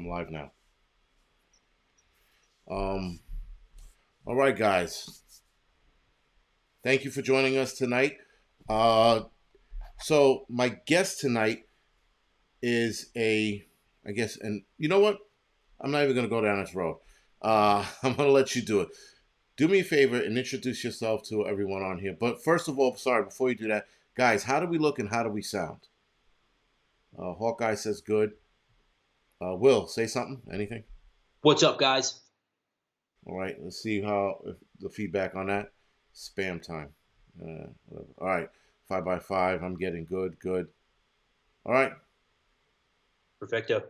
I'm live now. All right, guys. Thank you for joining us tonight. So my guest tonight is I guess, and you know what? I'm not even going to go down this road. I'm going to let you do it. Do me a favor and introduce yourself to everyone on here. But first of all, sorry, before you do that, guys, how do we look and how do we sound? Hawkeye says good. Will, say something. Anything? What's up, guys? All right, let's see how if the feedback on that. Spam time. All right, 5x5. I'm getting good, good. All right, Perfecto.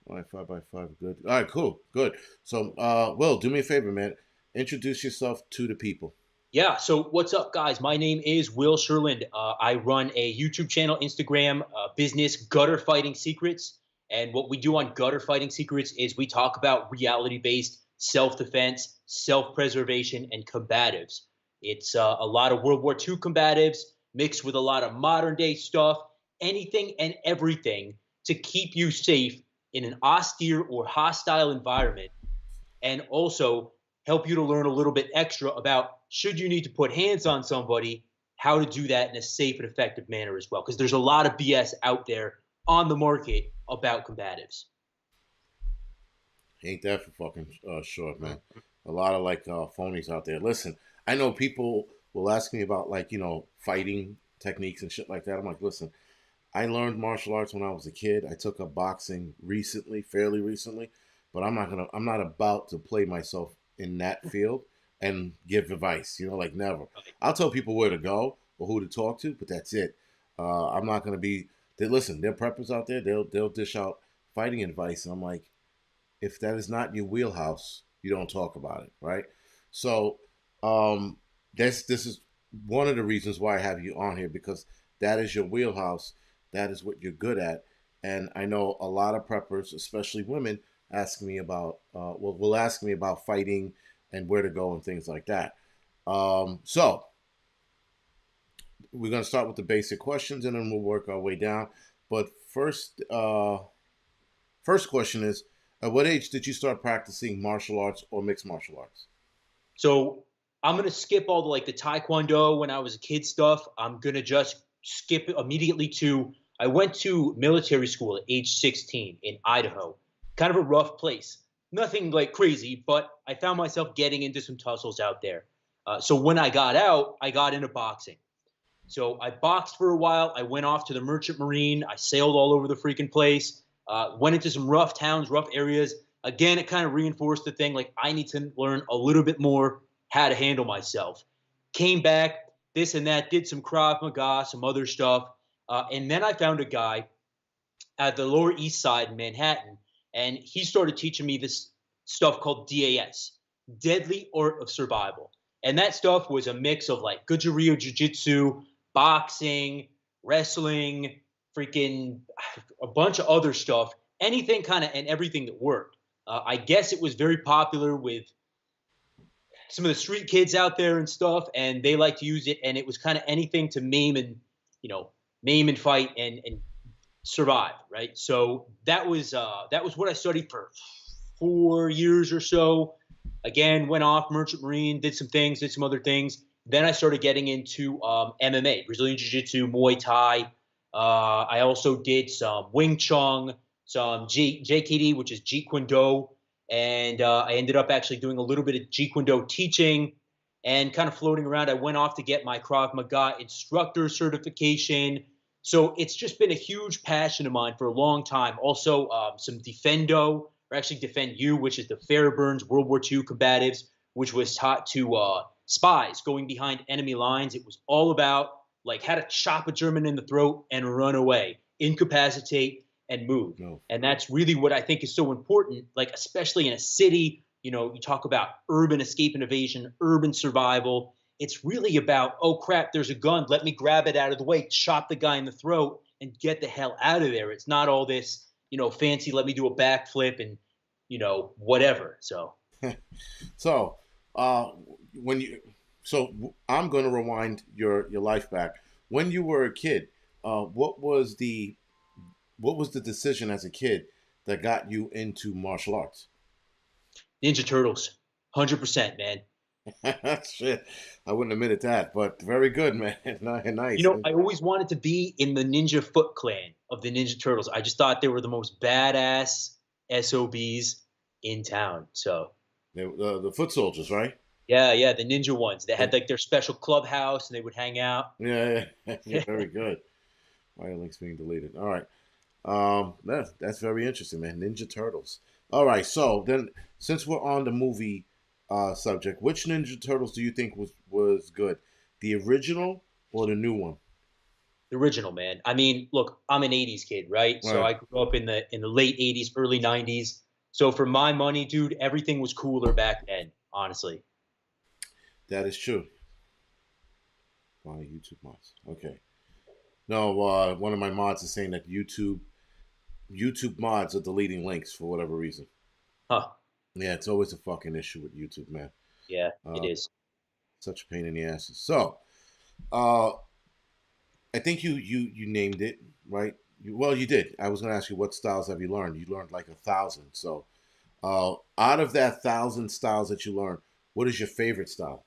all right, 5x5, good. All right, cool, good. So, Will, do me a favor, man. Introduce yourself to the people. Yeah, so what's up, guys? My name is Will Sherland. I run a YouTube channel, Instagram, business, Gutter Fighting Secrets. And what we do on Gutter Fighting Secrets is we talk about reality based self defense, self preservation, and combatives. It's a lot of World War II combatives mixed with a lot of modern day stuff, anything and everything to keep you safe in an austere or hostile environment, and also help you to learn a little bit extra about should you need to put hands on somebody, how to do that in a safe and effective manner as well. Because there's a lot of BS out there on the market about combatives. Ain't that for fucking short, man? A lot of phonies out there. Listen, I know people will ask me about fighting techniques and shit like that. I'm like, listen, I learned martial arts when I was a kid. I took up boxing recently, fairly recently, but I'm not about to play myself in that field and give advice. Like never. I'll tell people where to go or who to talk to, but that's it. I'm not gonna be. Listen, there are preppers out there. They'll dish out fighting advice, and I'm like, if that is not your wheelhouse, you don't talk about it, right? So, this is one of the reasons why I have you on here, because that is your wheelhouse. That is what you're good at. And I know a lot of preppers, especially women, ask me about will ask me about fighting and where to go and things like that. So we're gonna start with the basic questions and then we'll work our way down. But first question is, at what age did you start practicing martial arts or mixed martial arts? So I'm gonna skip all the taekwondo when I was a kid stuff. I'm gonna just skip immediately to I went to military school at age 16 in Idaho. Kind of a rough place. Nothing like crazy, but I found myself getting into some tussles out there. So when I got out, I got into boxing. So I boxed for a while. I went off to the Merchant Marine. I sailed all over the freaking place. Went into some rough towns, rough areas. Again, it kind of reinforced the thing like I need to learn a little bit more how to handle myself. Came back, this and that, did some Krav Maga, some other stuff. And then I found a guy at the Lower East Side in Manhattan, and he started teaching me this stuff called DAS, Deadly Art of Survival. And that stuff was a mix of like Gujaryo Jiu Jitsu, boxing, wrestling, freaking a bunch of other stuff, anything kind of and everything that worked. I guess it was very popular with some of the street kids out there and stuff, and they like to use it. And it was kind of anything to maim and fight and survive, right? So that was what I studied for 4 years or so. Again, went off Merchant Marine, did some things, did some other things. Then I started getting into MMA, Brazilian Jiu Jitsu, Muay Thai. I also did some Wing Chun, some JKD, which is Jeet Kune Do, and I ended up actually doing a little bit of Jeet Kune Do teaching and kind of floating around. I went off to get my Krav Maga instructor certification. So it's just been a huge passion of mine for a long time. Also, some Defendo, or actually Defend You, which is the Fairburns World War II combatives, which was taught to spies going behind enemy lines. It was all about like how to chop a German in the throat and run away, incapacitate and move. No. And that's really what I think is so important, like especially in a city. You talk about urban escape and evasion, urban survival. It's really about, oh crap, there's a gun. Let me grab it out of the way, chop the guy in the throat, and get the hell out of there. It's not all this, fancy, let me do a backflip and, whatever. So, So, when you, so I'm going to rewind your life back. When you were a kid, what was the decision as a kid that got you into martial arts? Ninja Turtles, 100%, man. Shit, I wouldn't admit it that, but very good, man. You Nice. know, I always wanted to be in the Ninja Foot Clan of the Ninja Turtles. I just thought they were the most badass SOBs in town. So The foot soldiers, right? yeah, yeah, the ninja ones. They And had like their special clubhouse and they would hang out. yeah, yeah, yeah, very good. Why are links being deleted? All right. That's very interesting, man. Ninja Turtles. All right. So then, since we're on the movie subject, which Ninja Turtles do you think was good? The original or the new one? The original, man. I mean, look, I'm an 80s kid, right? So Right. I grew up in the late 80s, early 90s. So for my money, dude, everything was cooler back then, honestly. That is true. Why YouTube mods? Okay. No, one of my mods is saying that YouTube mods are deleting links for whatever reason. Huh. Yeah, it's always a fucking issue with YouTube, man. Yeah, it Uh, is. Such a pain in the asses. So, uh, I think you named it right. Well, you did. I was going to ask you what styles have you learned. You learned like 1,000. So, out of that 1,000 styles that you learned, what is your favorite style?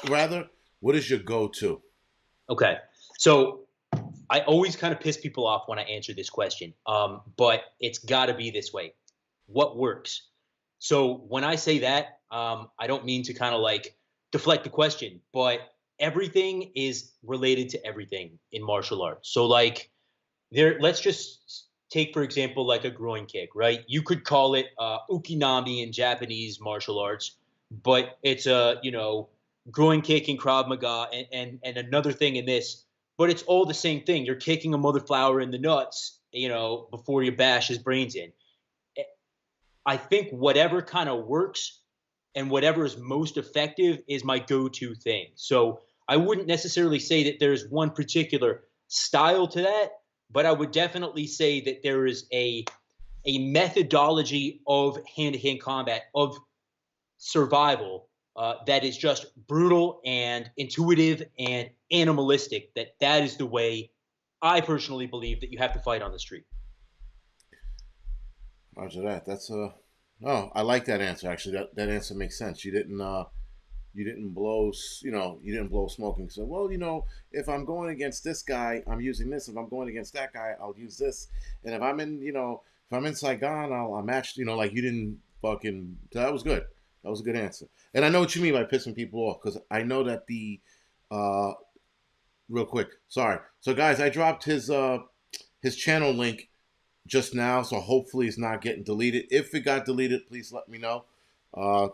Rather, what is your go-to? Okay. So I always kind of piss people off when I answer this question, but it's got to be this way. What works? So when I say that, I don't mean to kind of like deflect the question, but everything is related to everything in martial arts. So like there, let's just take for example like a groin kick, right? You could call it ukinami in Japanese martial arts, but it's a groin kick in Krav Maga, and another thing in this, but it's all the same thing. You're kicking a mother flower in the nuts, before you bash his brains in. I think whatever kind of works and whatever is most effective is my go-to thing. So I wouldn't necessarily say that there's one particular style to that, but I would definitely say that there is a methodology of hand-to-hand combat, of survival, that is just brutal and intuitive and animalistic. That is the way I personally believe that you have to fight on the street. Roger that. That's Oh, I like that answer. Actually, that answer makes sense. You didn't blow you didn't blow smoking. So well, if I'm going against this guy, I'm using this. If I'm going against that guy, I'll use this. And if I'm in Saigon, I'll match. Like you didn't fucking. That was good. That was a good answer. And I know what you mean by pissing people off because I know that the uh real quick. Sorry. So guys, I dropped his channel link just now, so hopefully it's not getting deleted. If it got deleted, please let me know.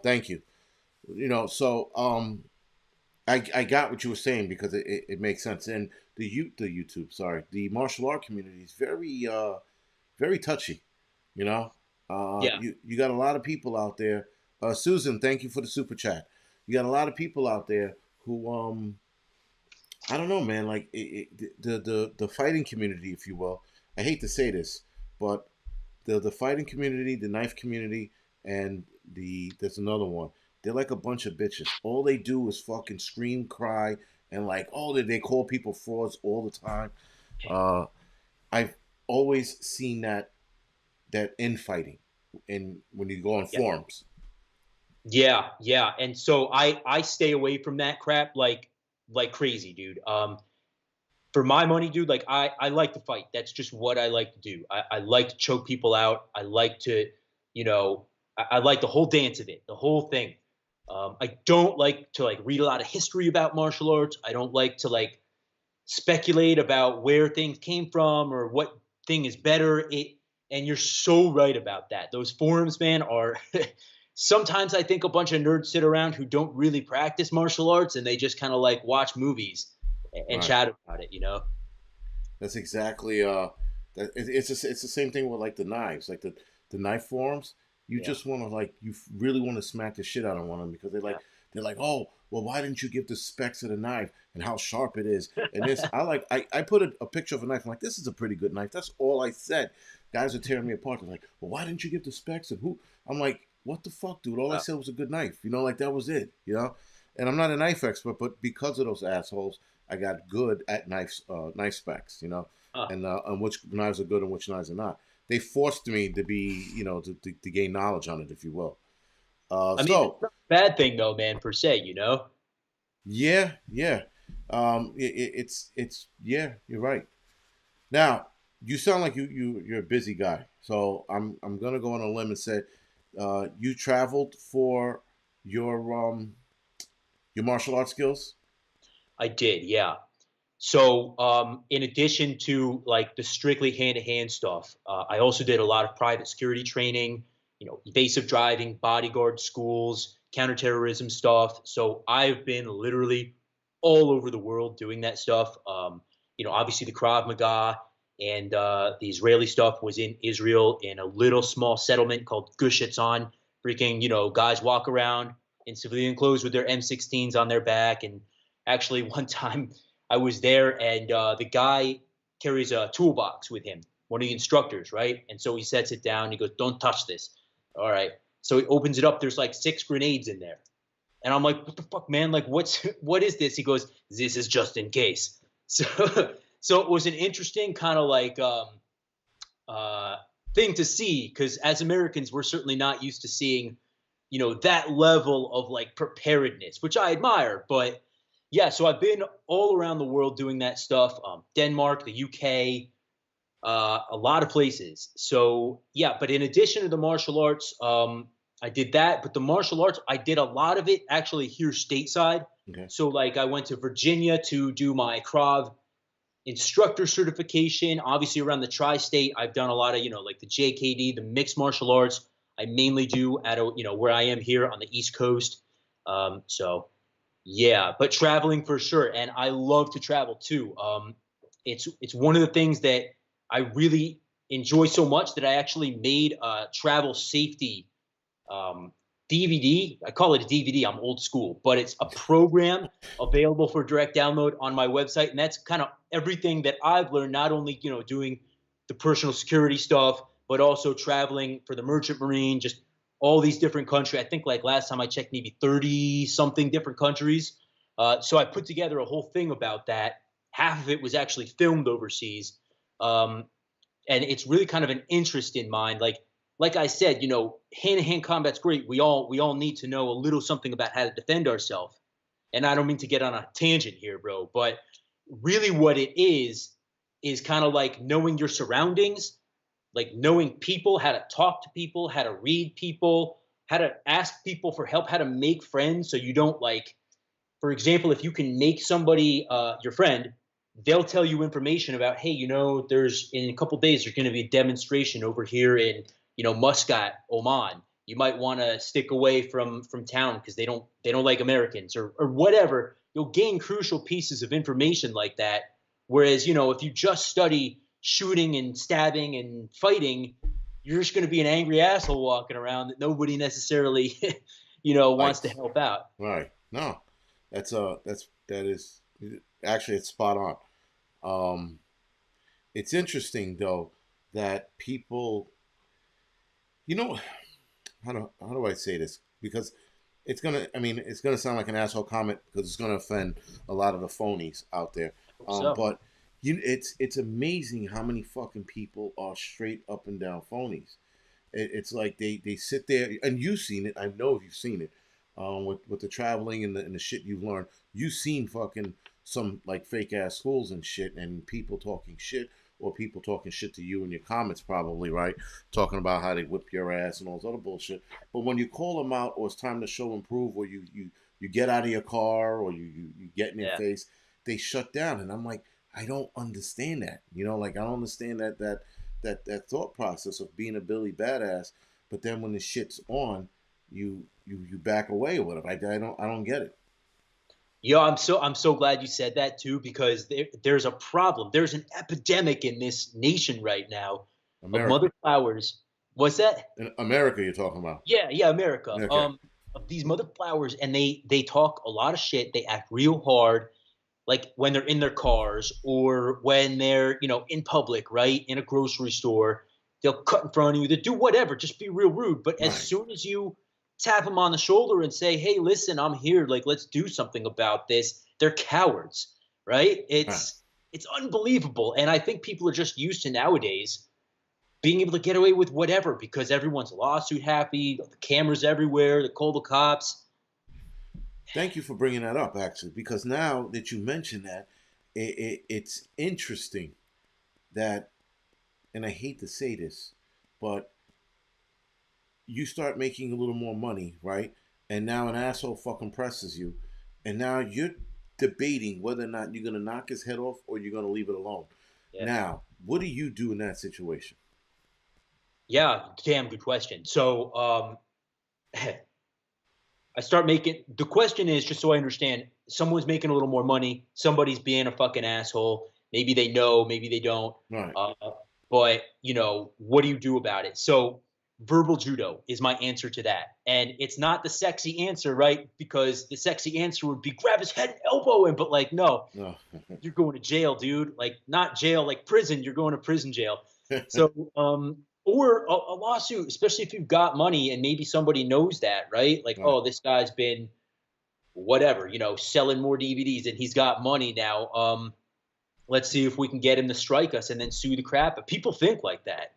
Thank you. So I got what you were saying because it makes sense. And the YouTube, sorry, the martial art community is very touchy. You know, Yeah, you got a lot of people out there. Susan, thank you for the super chat. You got a lot of people out there who I don't know, man. Like the fighting community, if you will. I hate to say this, but the fighting community, the knife community, and there's another one. They're like a bunch of bitches. All they do is fucking scream, cry, and like they call people frauds all the time. Uh, I've always seen that infighting, and when you go on yeah, forums. yeah, yeah. And so I stay away from that crap like crazy, dude. For my money, dude, like I like to fight. That's just what I like to do. I like to choke people out. I like to, you know, I like the whole dance of it, the whole thing. I don't like to like read a lot of history about martial arts. I don't like to like speculate about where things came from or what thing is better. And you're so right about that. Those forums, man, are sometimes I think a bunch of nerds sit around who don't really practice martial arts and they just kind of like watch movies and Right. chat about it, you know? That's exactly it's the same thing with like the knives, like the knife forms. You Yeah. just want to you really want to smack the shit out of one of them because Yeah. they're like, oh well, why didn't you give the specs of the knife and how sharp it is and this I put a picture of a knife. I'm like, this is a pretty good knife. That's all I said. Guys are tearing me apart. They're like, well, why didn't you give the specs and who? I'm like, what the fuck, dude? All I Wow. said was a good knife. Like that was it. And I'm not a knife expert, but because of those assholes, I got good at knife specs. and which knives are good and which knives are not. They forced me to be, to gain knowledge on it, if you will. I mean, it's So not a bad thing though, man, per se, you know? yeah, yeah, it's yeah, you're right. Now you sound like you're a busy guy, so I'm gonna go on a limb and say, you traveled for your um your martial arts skills. I did, yeah. So, in addition to like the strictly hand-to-hand stuff, I also did a lot of private security training, evasive driving, bodyguard schools, counterterrorism stuff. So I've been literally all over the world doing that stuff. Obviously the Krav Maga and the Israeli stuff was in Israel in a little small settlement called Gush Etzon. Freaking, guys walk around in civilian clothes with their M16s on their back. And actually, one time I was there, and the guy carries a toolbox with him, one of the instructors, right? And so he sets it down. He goes, "Don't touch this." All right. So he opens it up. There's like 6 grenades in there, and I'm like, "What the fuck, man? Like, what is this?" He goes, "This is just in case." So, so it was an interesting kind of like uh, thing to see because as Americans, we're certainly not used to seeing, that level of like preparedness, which I admire. But yeah, so I've been all around the world doing that stuff. Denmark, the UK, a lot of places. So yeah, but in addition to the martial arts, I did that. But the martial arts, I did a lot of it actually here stateside. Okay. So like I went to Virginia to do my Krav instructor certification. Obviously, around the tri-state, I've done a lot of like the JKD, the mixed martial arts. I mainly do at where I am here on the East Coast. So yeah, but traveling for sure, and I love to travel too. It's one of the things that I really enjoy so much that I actually made a travel safety um, DVD. I call it a DVD. I'm old school, but it's a program available for direct download on my website, and that's kind of everything that I've learned. Not only doing the personal security stuff, but also traveling for the Merchant Marine, just all these different countries. I think like last time I checked, maybe 30 something different countries. So I put together a whole thing about that. Half of it was actually filmed overseas. Um, and it's really kind of an interest in mine. Like I said, hand to hand combat's great. We all need to know a little something about how to defend ourselves. And I don't mean to get on a tangent here, bro, but really what it is kind of like knowing your surroundings, like knowing people, how to talk to people, how to read people, how to ask people for help, how to make friends so you don't like, for example, if you can make somebody your friend, they'll tell you information about, hey, there's in a couple days there's going to be a demonstration over here in Muscat, Oman. You might want to stick away from town because they don't like Americans or whatever. You'll gain crucial pieces of information like that. Whereas if you just study shooting and stabbing and fighting, you're just going to be an angry asshole walking around that nobody necessarily wants to Likes. help out. Right. No, that is actually it's spot on. Um, it's interesting though that people, you know, how do I say this? Because it's gonna sound like an asshole comment because it's gonna offend a lot of the phonies out there. So But it's amazing how many fucking people are straight up and down phonies. It's like they sit there, and you've seen it. I know you've seen it, with the traveling and the shit you've learned. You've seen fucking some like fake ass schools and shit, and people talking shit, or people talking shit to you in your comments, probably right, talking about how they whip your ass and all this other bullshit. But when you call them out, or it's time to show and prove, or you get out of your car, or you get in their yeah. face, they shut down, and I'm like, I don't understand that. Like I don't understand that thought process of being a Billy badass. But then when the shit's on, you back away or whatever. I don't get it. Yeah, I'm so glad you said that too because there's a problem. There's an epidemic in this nation right now of America, mother flowers. What's that? in America, you're talking about. Yeah, yeah, America. Okay, Of these mother flowers, and they talk a lot of shit. They act real hard, like when they're in their cars or when they're in public, right, in a grocery store. They'll cut in front of you. They do whatever, just be real rude. But as right, soon as you tap them on the shoulder and say, "Hey, listen, I'm here. Like, let's do something about this," they're cowards, right? right. It's unbelievable. And I think people are just used to nowadays being able to get away with whatever because everyone's lawsuit happy, the cameras everywhere, they call the cops. Thank you for bringing that up, actually, because now that you mention that, it's interesting that, and I hate to say this, but you start making a little more money, right? And now an asshole fucking presses you, and now you're debating whether or not you're gonna knock his head off or you're gonna leave it alone. Yeah. Now, what do you do in that situation? Yeah, damn good question. So I start making the question is just so I understand, someone's making a little more money, somebody's being a fucking asshole. Maybe they know, maybe they don't. Right. Uh, but what do you do about it? So verbal judo is my answer to that. And it's not the sexy answer, right? Because the sexy answer would be grab his head and elbow him, but like no, No. you're going to jail, dude. Like not jail, like prison. You're going to prison jail. So, or a lawsuit, especially if you've got money and maybe somebody knows that, right? Like, Right. oh, this guy's been whatever, selling more DVDs and he's got money now. Let's see if we can get him to strike us and then sue the crap. But people think like that.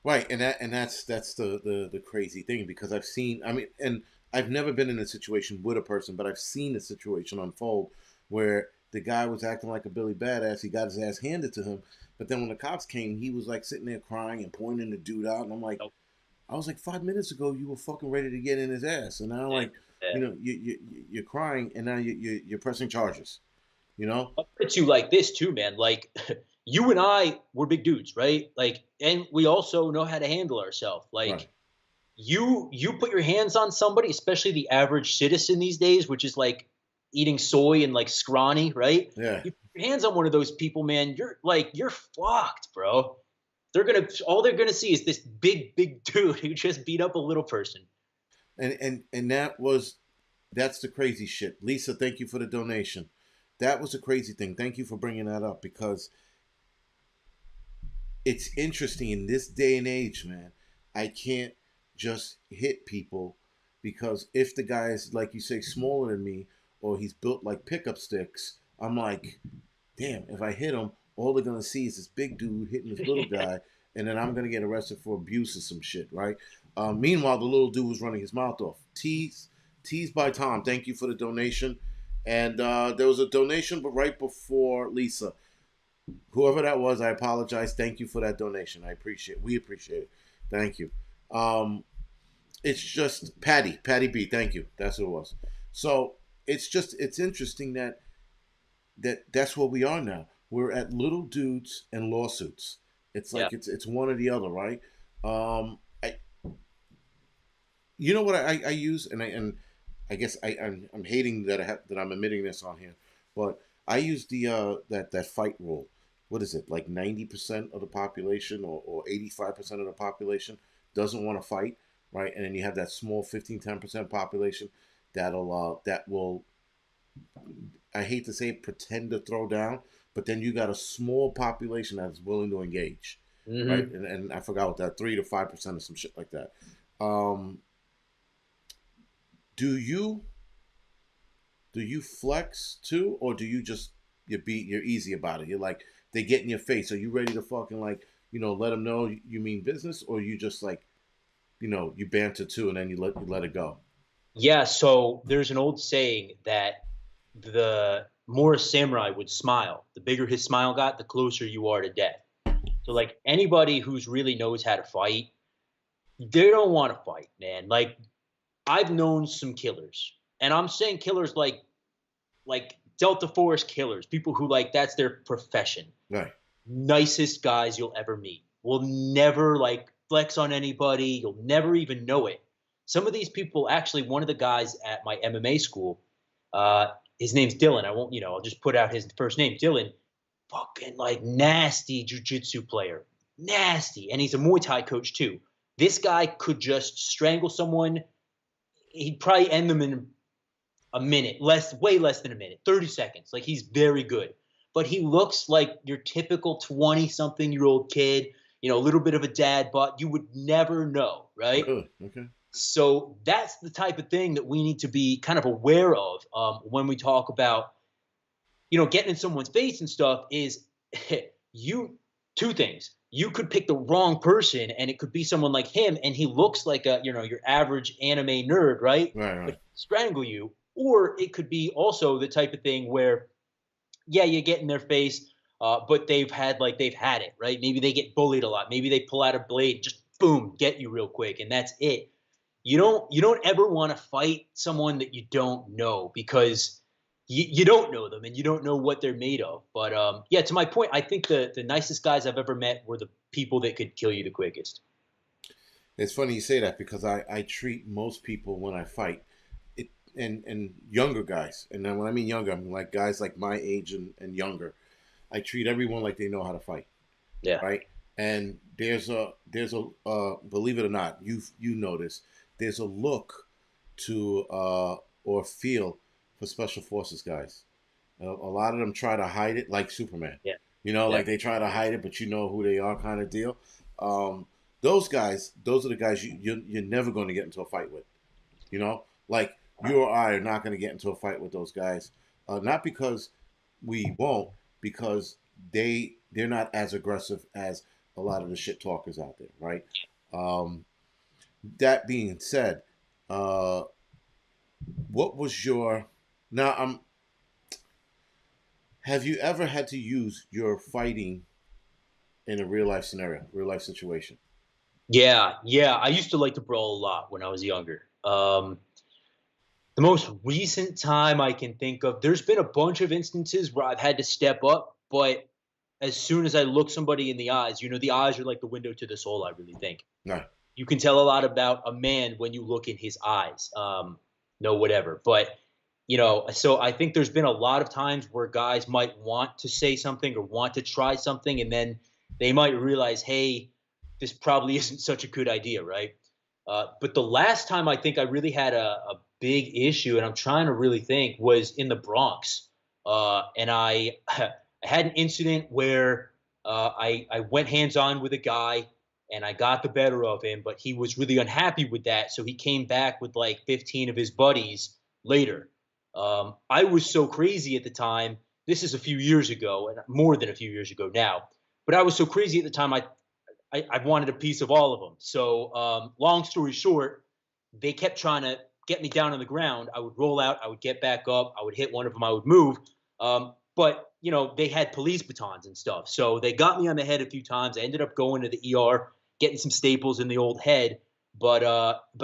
Right, and that's the crazy thing because I've seen. I mean, and I've never been in a situation with a person, but I've seen a situation unfold where the guy was acting like a Billy Badass. He got his ass handed to him, but then when the cops came, he was like sitting there crying and pointing the dude out, and I'm like, Nope. I was like 5 minutes ago you were fucking ready to get in his ass, and now Yeah. like you're crying, and now you're pressing charges, you know? I'll put it to you like this too, man. Like you and I were big dudes, right? Like, and we also know how to handle ourselves. Right. Like you put your hands on somebody, especially the average citizen these days, which is like eating soy and like scrawny, right? Yeah. You put your hands on one of those people, man, you're fucked, bro. They're gonna see is this big dude who just beat up a little person. And that's the crazy shit. Lisa, thank you for the donation. That was a crazy thing. Thank you for bringing that up because it's interesting in this day and age, man. I can't just hit people because if the guy is, like you say, smaller than me or he's built like pickup sticks, I'm like, damn, if I hit him, all they're gonna see is this big dude hitting this little guy, and then I'm gonna get arrested for abuse or some shit, right? Meanwhile, the little dude was running his mouth off. Teased by Tom. Thank you for the donation. And there was a donation, but right before Lisa, whoever that was, I apologize. Thank you for that donation. We appreciate it. Thank you. It's just Patty B. Thank you. That's what it was. So it's interesting that's where we are now. We're at little dudes and lawsuits. It's Yeah. like it's one or the other, right? I you know what I use, and I guess I'm hating that I'm admitting this on here, but I use the that fight rule. What is it, like 90% of the population or 85% of the population doesn't want to fight, right? And then you have that small 15-10% population that will, I hate to say it, pretend to throw down, but then you got a small population that's willing to engage, right? Hmm. And I forgot what that 3 to 5% or some shit like that. Um, do you flex too, or do you just you're easy about it? You're like they get in your face. Are you ready to fucking like let them know you mean business, or you just like you banter too and then you let it go? Yeah, so there's an old saying that the more a samurai would smile, the bigger his smile got, the closer you are to death. So like anybody who's really knows how to fight, they don't want to fight, man. Like I've known some killers, and I'm saying killers like Delta Force killers, people who like that's their profession. Right. Nicest guys you'll ever meet. Will never like flex on anybody. You'll never even know it. Some of these people, actually, one of the guys at my MMA school, his name's Dylan. I won't, I'll just put out his first name, Dylan. Fucking like nasty jujitsu player, nasty, and he's a Muay Thai coach too. This guy could just strangle someone. He'd probably end them in a minute, way less than a minute, 30 seconds. Like he's very good. But he looks like your typical 20 something year old kid, a little bit of a dad, but you would never know, right? Really? Okay. So that's the type of thing that we need to be kind of aware of when we talk about getting in someone's face and stuff is you two things. You could pick the wrong person and it could be someone like him and he looks like your average anime nerd, right? Right, But right. strangle you. Or it could be also the type of thing where, yeah, you get in their face, but they've had it, right? Maybe they get bullied a lot. Maybe they pull out a blade, just boom, get you real quick, and that's it. You don't ever want to fight someone that you don't know because you don't know them and you don't know what they're made of. But yeah, to my point, I think the nicest guys I've ever met were the people that could kill you the quickest. It's funny you say that because I treat most people when I fight, it and younger guys, and then when I mean younger, I mean like guys like my age and younger. I treat everyone like they know how to fight, Yeah, right? And there's a believe it or not, you notice there's a look to or feel for special forces guys. A lot of them try to hide it, like Superman. yeah, yeah, Like they try to hide it, but you know who they are, kind of deal. Um, those guys, those are the guys you're never going to get into a fight with. Like you or I are not going to get into a fight with those guys, not because we won't, because they're not as aggressive as a lot of the shit talkers out there, right? Um, that being said, uh, what was your now? Have you ever had to use your fighting in a real life scenario, real life situation? yeah. I used to like to brawl a lot when I was younger. The most recent time I can think of, there's been a bunch of instances where I've had to step up, but as soon as I look somebody in the eyes, the eyes are like the window to the soul, I really think. No. You can tell a lot about a man when you look in his eyes. No, whatever. But, so I think there's been a lot of times where guys might want to say something or want to try something, and then they might realize, hey, this probably isn't such a good idea, right? But the last time I think I really had a big issue, and I'm trying to really think, was in the Bronx. And I had an incident where I went hands on with a guy and I got the better of him, but he was really unhappy with that. So he came back with like 15 of his buddies later. I was so crazy at the time. This is a few years ago, and more than a few years ago now. But I was so crazy at the time. I wanted a piece of all of them. So, long story short, they kept trying to get me down on the ground. I would roll out, I would get back up, I would hit one of them, I would move. But they had police batons and stuff, so they got me on the head a few times. I ended up going to the ER, getting some staples in the old head. But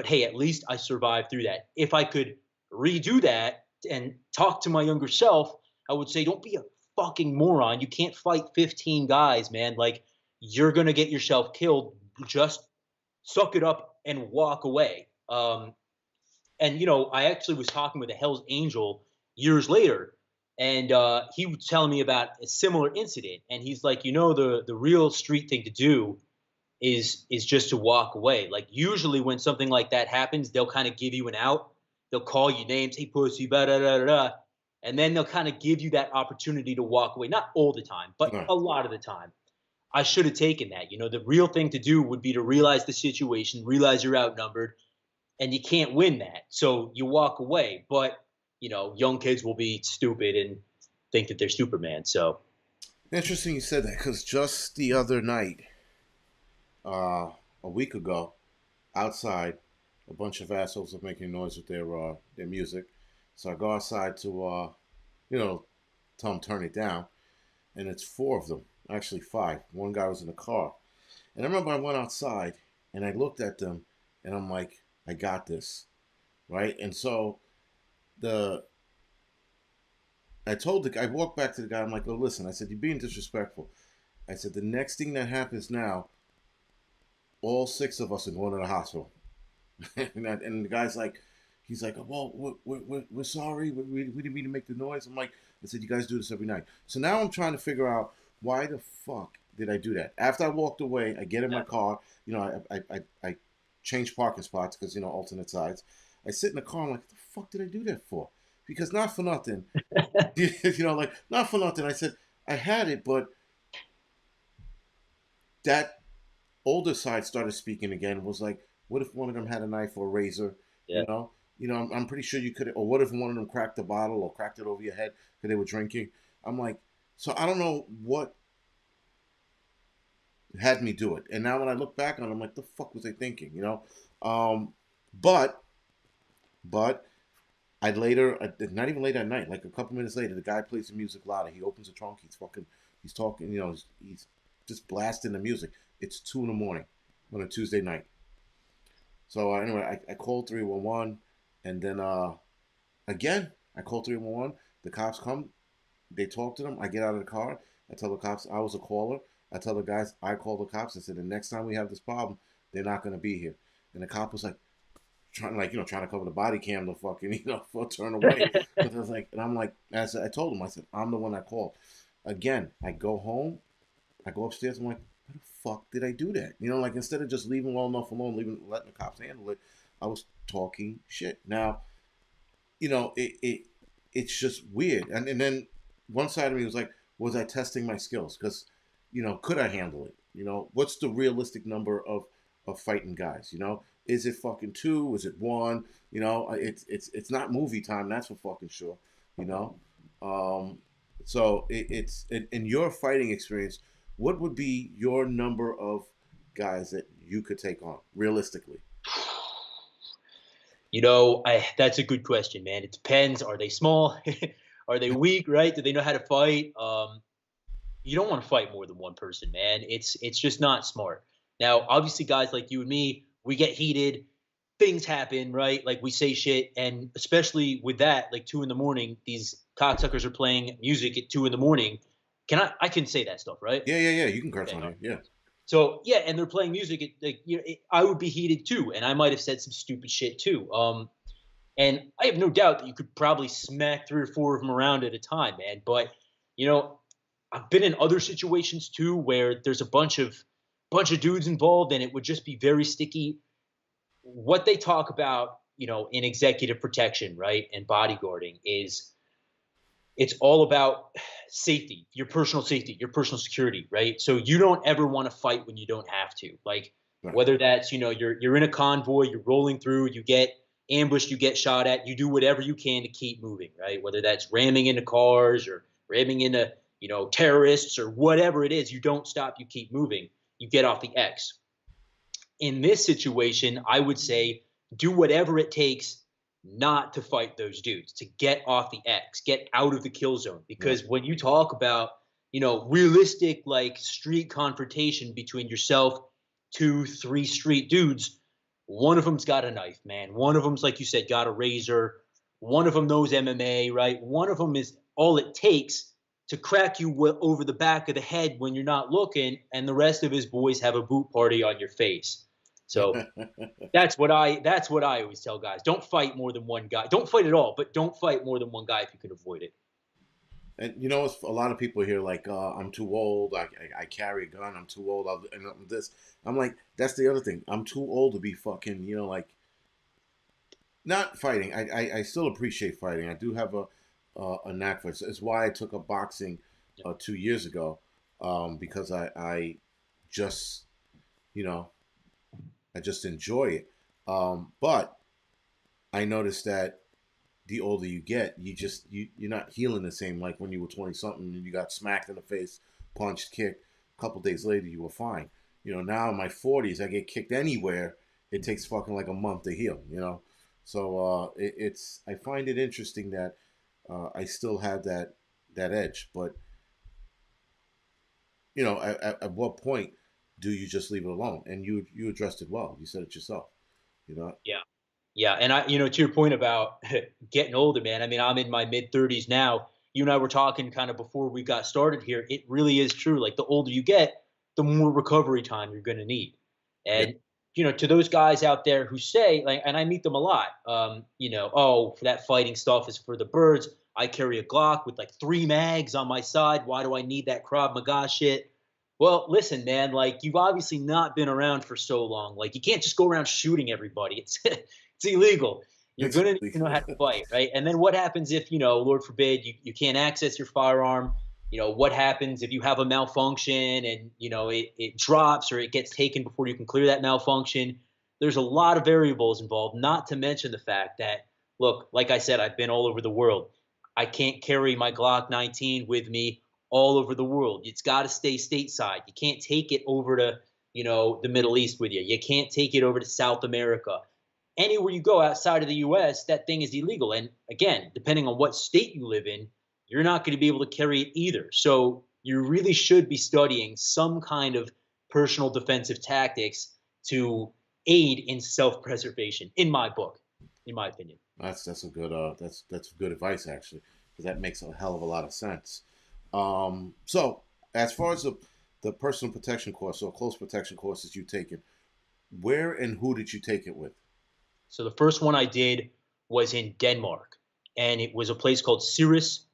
hey, at least I survived through that. If I could redo that and talk to my younger self, I would say, don't be a fucking moron. You can't fight 15 guys, man. Like, you're going to get yourself killed. Just suck it up and walk away. And I actually was talking with a Hell's Angel years later, and he was telling me about a similar incident. And he's like, the real street thing to do is just to walk away. Like, usually when something like that happens, they'll kind of give you an out. They'll call you names, hey pussy, da da da da, and then they'll kind of give you that opportunity to walk away. Not all the time, but No. a lot of the time. I should have taken that. The real thing to do would be to realize the situation, realize you're outnumbered, and you can't win that. So you walk away. But, young kids will be stupid and think that they're Superman. So, Interesting you said that because just the other night, uh, a week ago, outside, a bunch of assholes are making noise with their music. So I go outside to you know tell them turn it down, and it's four of them, actually five. One guy was in the car, and I remember I went outside and I looked at them, and I'm like, I got this, right? And so the I walked back to the guy. I'm like, oh, listen. I said, you're being disrespectful. I said, the next thing that happens now, all six of us are going to the hospital. And the guy's like, he's like, well, we're sorry. We didn't mean to make the noise. I'm like, I said, you guys do this every night. So now I'm trying to figure out why the fuck did I do that? After I walked away, I get in my car. I change parking spots because, alternate sides. I sit in the car. I'm like, what the fuck did I do that for? Because not for nothing. Not for nothing. I said, I had it, but that older side started speaking again. Was like, what if one of them had a knife or a razor? yeah. I'm pretty sure you could. Or what if one of them cracked the bottle or cracked it over your head because they were drinking? I'm like, so I don't know what had me do it. And now when I look back on it, I'm like, the fuck was I thinking, you know? Um, but, but I'd later, not even late at night, like a couple minutes later, the guy plays the music louder. He opens the trunk. He's talking, you know, he's just blasting the music. It's 2 in the morning on a Tuesday night. So anyway, I called 311, and then again, I called 311. The cops come. They talk to them. I get out of the car. I tell the cops I was a caller. I tell the guys I called the cops. I said the next time we have this problem, they're not going to be here. And the cop was like trying to cover the body cam to fucking for turn away. Because I was like, and I'm like, as I told him, I said I'm the one that called. Again, I go home. I go upstairs. I'm like, why the fuck did I do that? Like instead of just leaving well enough alone, letting the cops handle it, I was talking shit. Now, it's just weird. And then one side of me was like, was I testing my skills? Because, could I handle it? What's the realistic number of fighting guys? Is it fucking two? Is it one? It's not movie time. That's for fucking sure. You know, um, so it's in your fighting experience. What would be your number of guys that you could take on realistically? That's a good question, man. It depends. Are they small? Are they weak? Right? Do they know how to fight? You don't want to fight more than one person, man. It's just not smart. Now, obviously, guys like you and me, we get heated. Things happen, right? Like we say shit, and especially with that, like 2 in the morning, these cocksuckers are playing music at 2 in the morning. I can say that stuff, right? Yeah. You can curse Okay. on here. Yeah. So yeah, and they're playing music. I would be heated too, and I might have said some stupid shit too. And I have no doubt that you could probably smack 3 or 4 of them around at a time, man. But you know, I've been in other situations too where there's a bunch of dudes involved, and it would just be very sticky. What they talk about, in executive protection, right, and bodyguarding is it's all about safety, your personal safety, your personal security, right? So you don't ever want to fight when you don't have to. Like Right. whether that's, you're in a convoy, you're rolling through, you get ambushed, you get shot at, you do whatever you can to keep moving, right? Whether that's ramming into cars or ramming into, terrorists or whatever it is, you don't stop, you keep moving. You get off the X. In this situation, I would say do whatever it takes not to fight those dudes, to get off the X, get out of the kill zone. Right. Because when you talk about, realistic like street confrontation between yourself, 2, 3 street dudes, one of them's got a knife, man. One of them's, like you said, got a razor. One of them knows MMA, right? One of them is all it takes to crack you over the back of the head when you're not looking, and the rest of his boys have a boot party on your face. So that's what I always tell guys. Don't fight more than one guy. Don't fight at all, but don't fight more than one guy if you can avoid it. And it's a lot of people here like, I'm too old. I carry a gun. I'm too old. And this. I'm like, that's the other thing. I'm too old to be fucking, like, not fighting. I still appreciate fighting. I do have a knack for it. It's why I took up boxing 2 years ago, because I just, you know, I just enjoy it. But I noticed that the older you get, you're not healing the same like when you were 20 something and you got smacked in the face, punched, kicked. A couple days later, you were fine. Now in my 40s, I get kicked anywhere. It takes fucking like a month to heal. So it's I find it interesting that I still have that edge. But at what point do you just leave it alone? And you addressed it well. You said it yourself. You know. Yeah. Yeah, and to your point about getting older, man. I mean, I'm in my mid 30s now. You and I were talking kind of before we got started here. It really is true. Like the older you get, the more recovery time you're going to need. Yeah. And to those guys out there who say, like, and I meet them a lot. Oh, for that fighting stuff is for the birds. I carry a Glock with like 3 mags on my side. Why do I need that Krav Maga shit? Well, listen, man. Like you've obviously not been around for so long. Like you can't just go around shooting everybody. It's illegal. You're It's going to need to know how to fight, right? And then what happens if, Lord forbid, you can't access your firearm? What happens if you have a malfunction and, it drops or it gets taken before you can clear that malfunction? There's a lot of variables involved, not to mention the fact that, look, like I said, I've been all over the world. I can't carry my Glock 19 with me all over the world. It's got to stay stateside. You can't take it over to, the Middle East with you. You can't take it over to South America. Anywhere you go outside of the US, that thing is illegal. And again, depending on what state you live in, you're not going to be able to carry it either. So you really should be studying some kind of personal defensive tactics to aid in self-preservation, in my book, in my opinion. That's a good that's good advice actually, because that makes a hell of a lot of sense. So as far as the personal protection course or close protection courses you've taken, where and who did you take it with? So the first one I did was in Denmark, and it was a place called Cirrus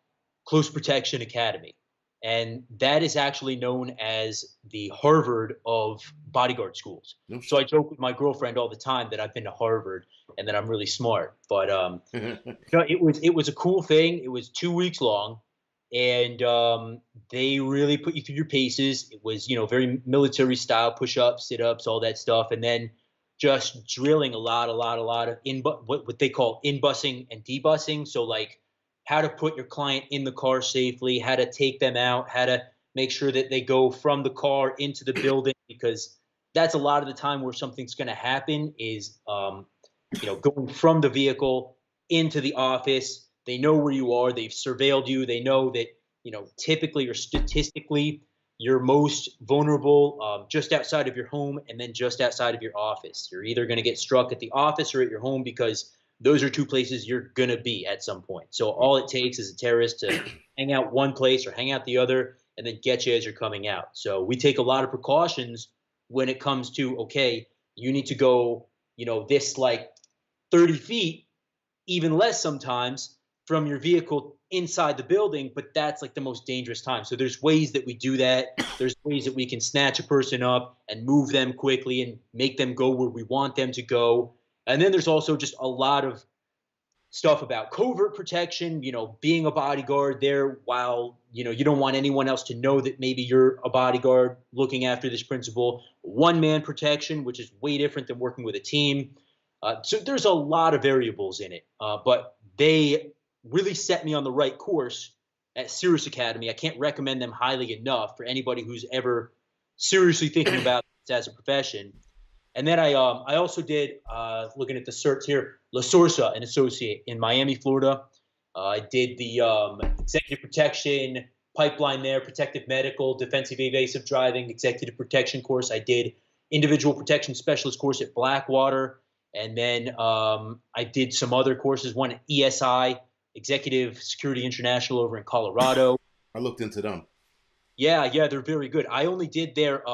Close Protection Academy. And that is actually known as the Harvard of bodyguard schools. No So I shit. joke with my girlfriend all the time that I've been to Harvard and that I'm really smart. But no, it was a cool thing. It was 2 weeks long, and they really put you through your paces. It was very military style, push ups, sit ups, all that stuff, and then just drilling a lot of what they call in busing and debusing. So like how to put your client in the car safely, how to take them out, how to make sure that they go from the car into the building, because that's a lot of the time where something's going to happen is going from the vehicle into the office. They know where you are. They've surveilled you. They know that typically or statistically you're most vulnerable just outside of your home and then just outside of your office. You're either going to get struck at the office or at your home because those are two places you're going to be at some point. So all it takes is a terrorist to hang out one place or hang out the other and then get you as you're coming out. So we take a lot of precautions when it comes to, okay, you need to go, this like 30 feet, even less sometimes, from your vehicle inside the building, but that's like the most dangerous time. So there's ways that we do that. There's ways that we can snatch a person up and move them quickly and make them go where we want them to go. And then there's also just a lot of stuff about covert protection, being a bodyguard there while, you don't want anyone else to know that maybe you're a bodyguard looking after this principal. One man protection, which is way different than working with a team. So there's a lot of variables in it, but they really set me on the right course at Cirrus Academy. I can't recommend them highly enough for anybody who's ever seriously thinking about this as a profession. And then I also did, looking at the certs here, La Sorsa, an associate in Miami, Florida. I did the executive protection pipeline there, protective medical, defensive evasive driving, executive protection course. I did individual protection specialist course at Blackwater. And then I did some other courses, one at ESI, Executive Security International over in Colorado. I looked into them. Yeah, they're very good. I only did their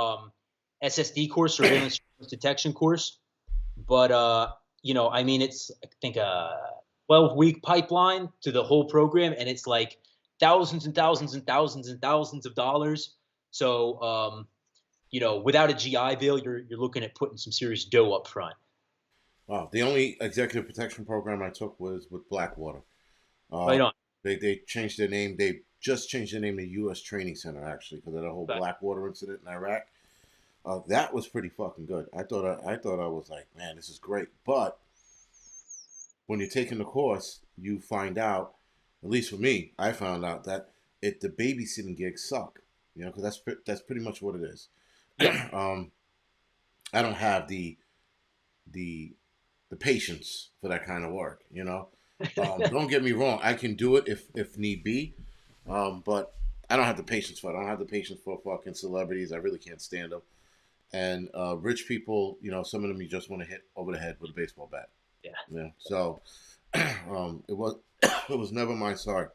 SSD course, surveillance detection course, but I mean, it's I think a 12-week pipeline to the whole program, and it's like thousands and thousands and thousands and thousands of dollars. So without a GI Bill, you're looking at putting some serious dough up front. Wow, the only executive protection program I took was with Blackwater. Uh, Right on. they changed their name. They just changed their name to U.S. Training Center actually because of the whole But Blackwater incident in Iraq. That was pretty fucking good. I was like, man, this is great. But when you're taking the course, you find out, at least for me, I found out that the babysitting gigs suck. Because that's pretty much what it is. yeah, I don't have the the patience for that kind of work. Don't get me wrong, I can do it if need be, but I don't have the patience for it. I don't have the patience for fucking celebrities. I really can't stand them. And rich people, some of them you just want to hit over the head with a baseball bat. yeah. Yeah. So it was it was never my sorry.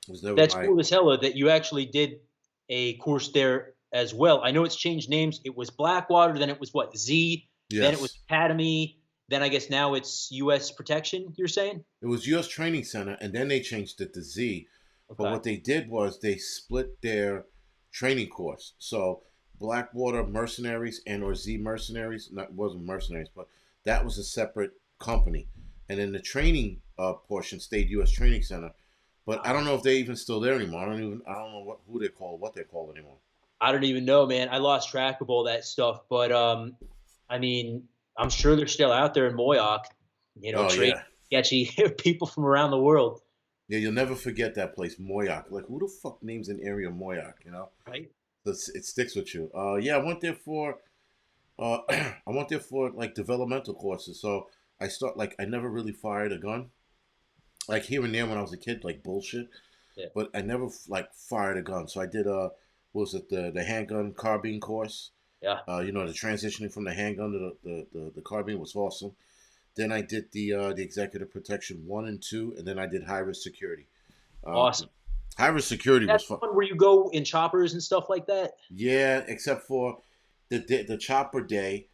It was never That's my. cool as hell that you actually did a course there as well. I know it's changed names. It was Blackwater, then it was what, Z, then it was Yes. Academy, then I guess now it's U.S. Protection. You're saying? It was U.S. Training Center, and then they changed it to Z. But Okay. what they did was they split their training course. So Blackwater Mercenaries and or Z Mercenaries, not wasn't mercenaries, but that was a separate company. And then the training portion stayed U.S. Training Center. But I don't know if they're even still there anymore. I don't know what they're called anymore. I don't even know, man. I lost track of all that stuff, but I mean, I'm sure they're still out there in Moyoc, Oh trade yeah, sketchy people from around the world. Yeah, you'll never forget that place, Moyak. Like, who the fuck names an area Moyak? You know, right? it sticks with you. Yeah, I went there for I went there for like developmental courses. So I never really fired a gun. Like here and there when I was a kid, like bullshit. Yeah, But I never like fired a gun. So I did what was it, the handgun carbine course? yeah, You know, the transitioning from the handgun to the carbine was awesome. Then I did the executive protection 1 and 2, and then I did high risk security. Uh, awesome. High risk security was That's fun. the one where you go in choppers and stuff like that. Yeah, except for the chopper day.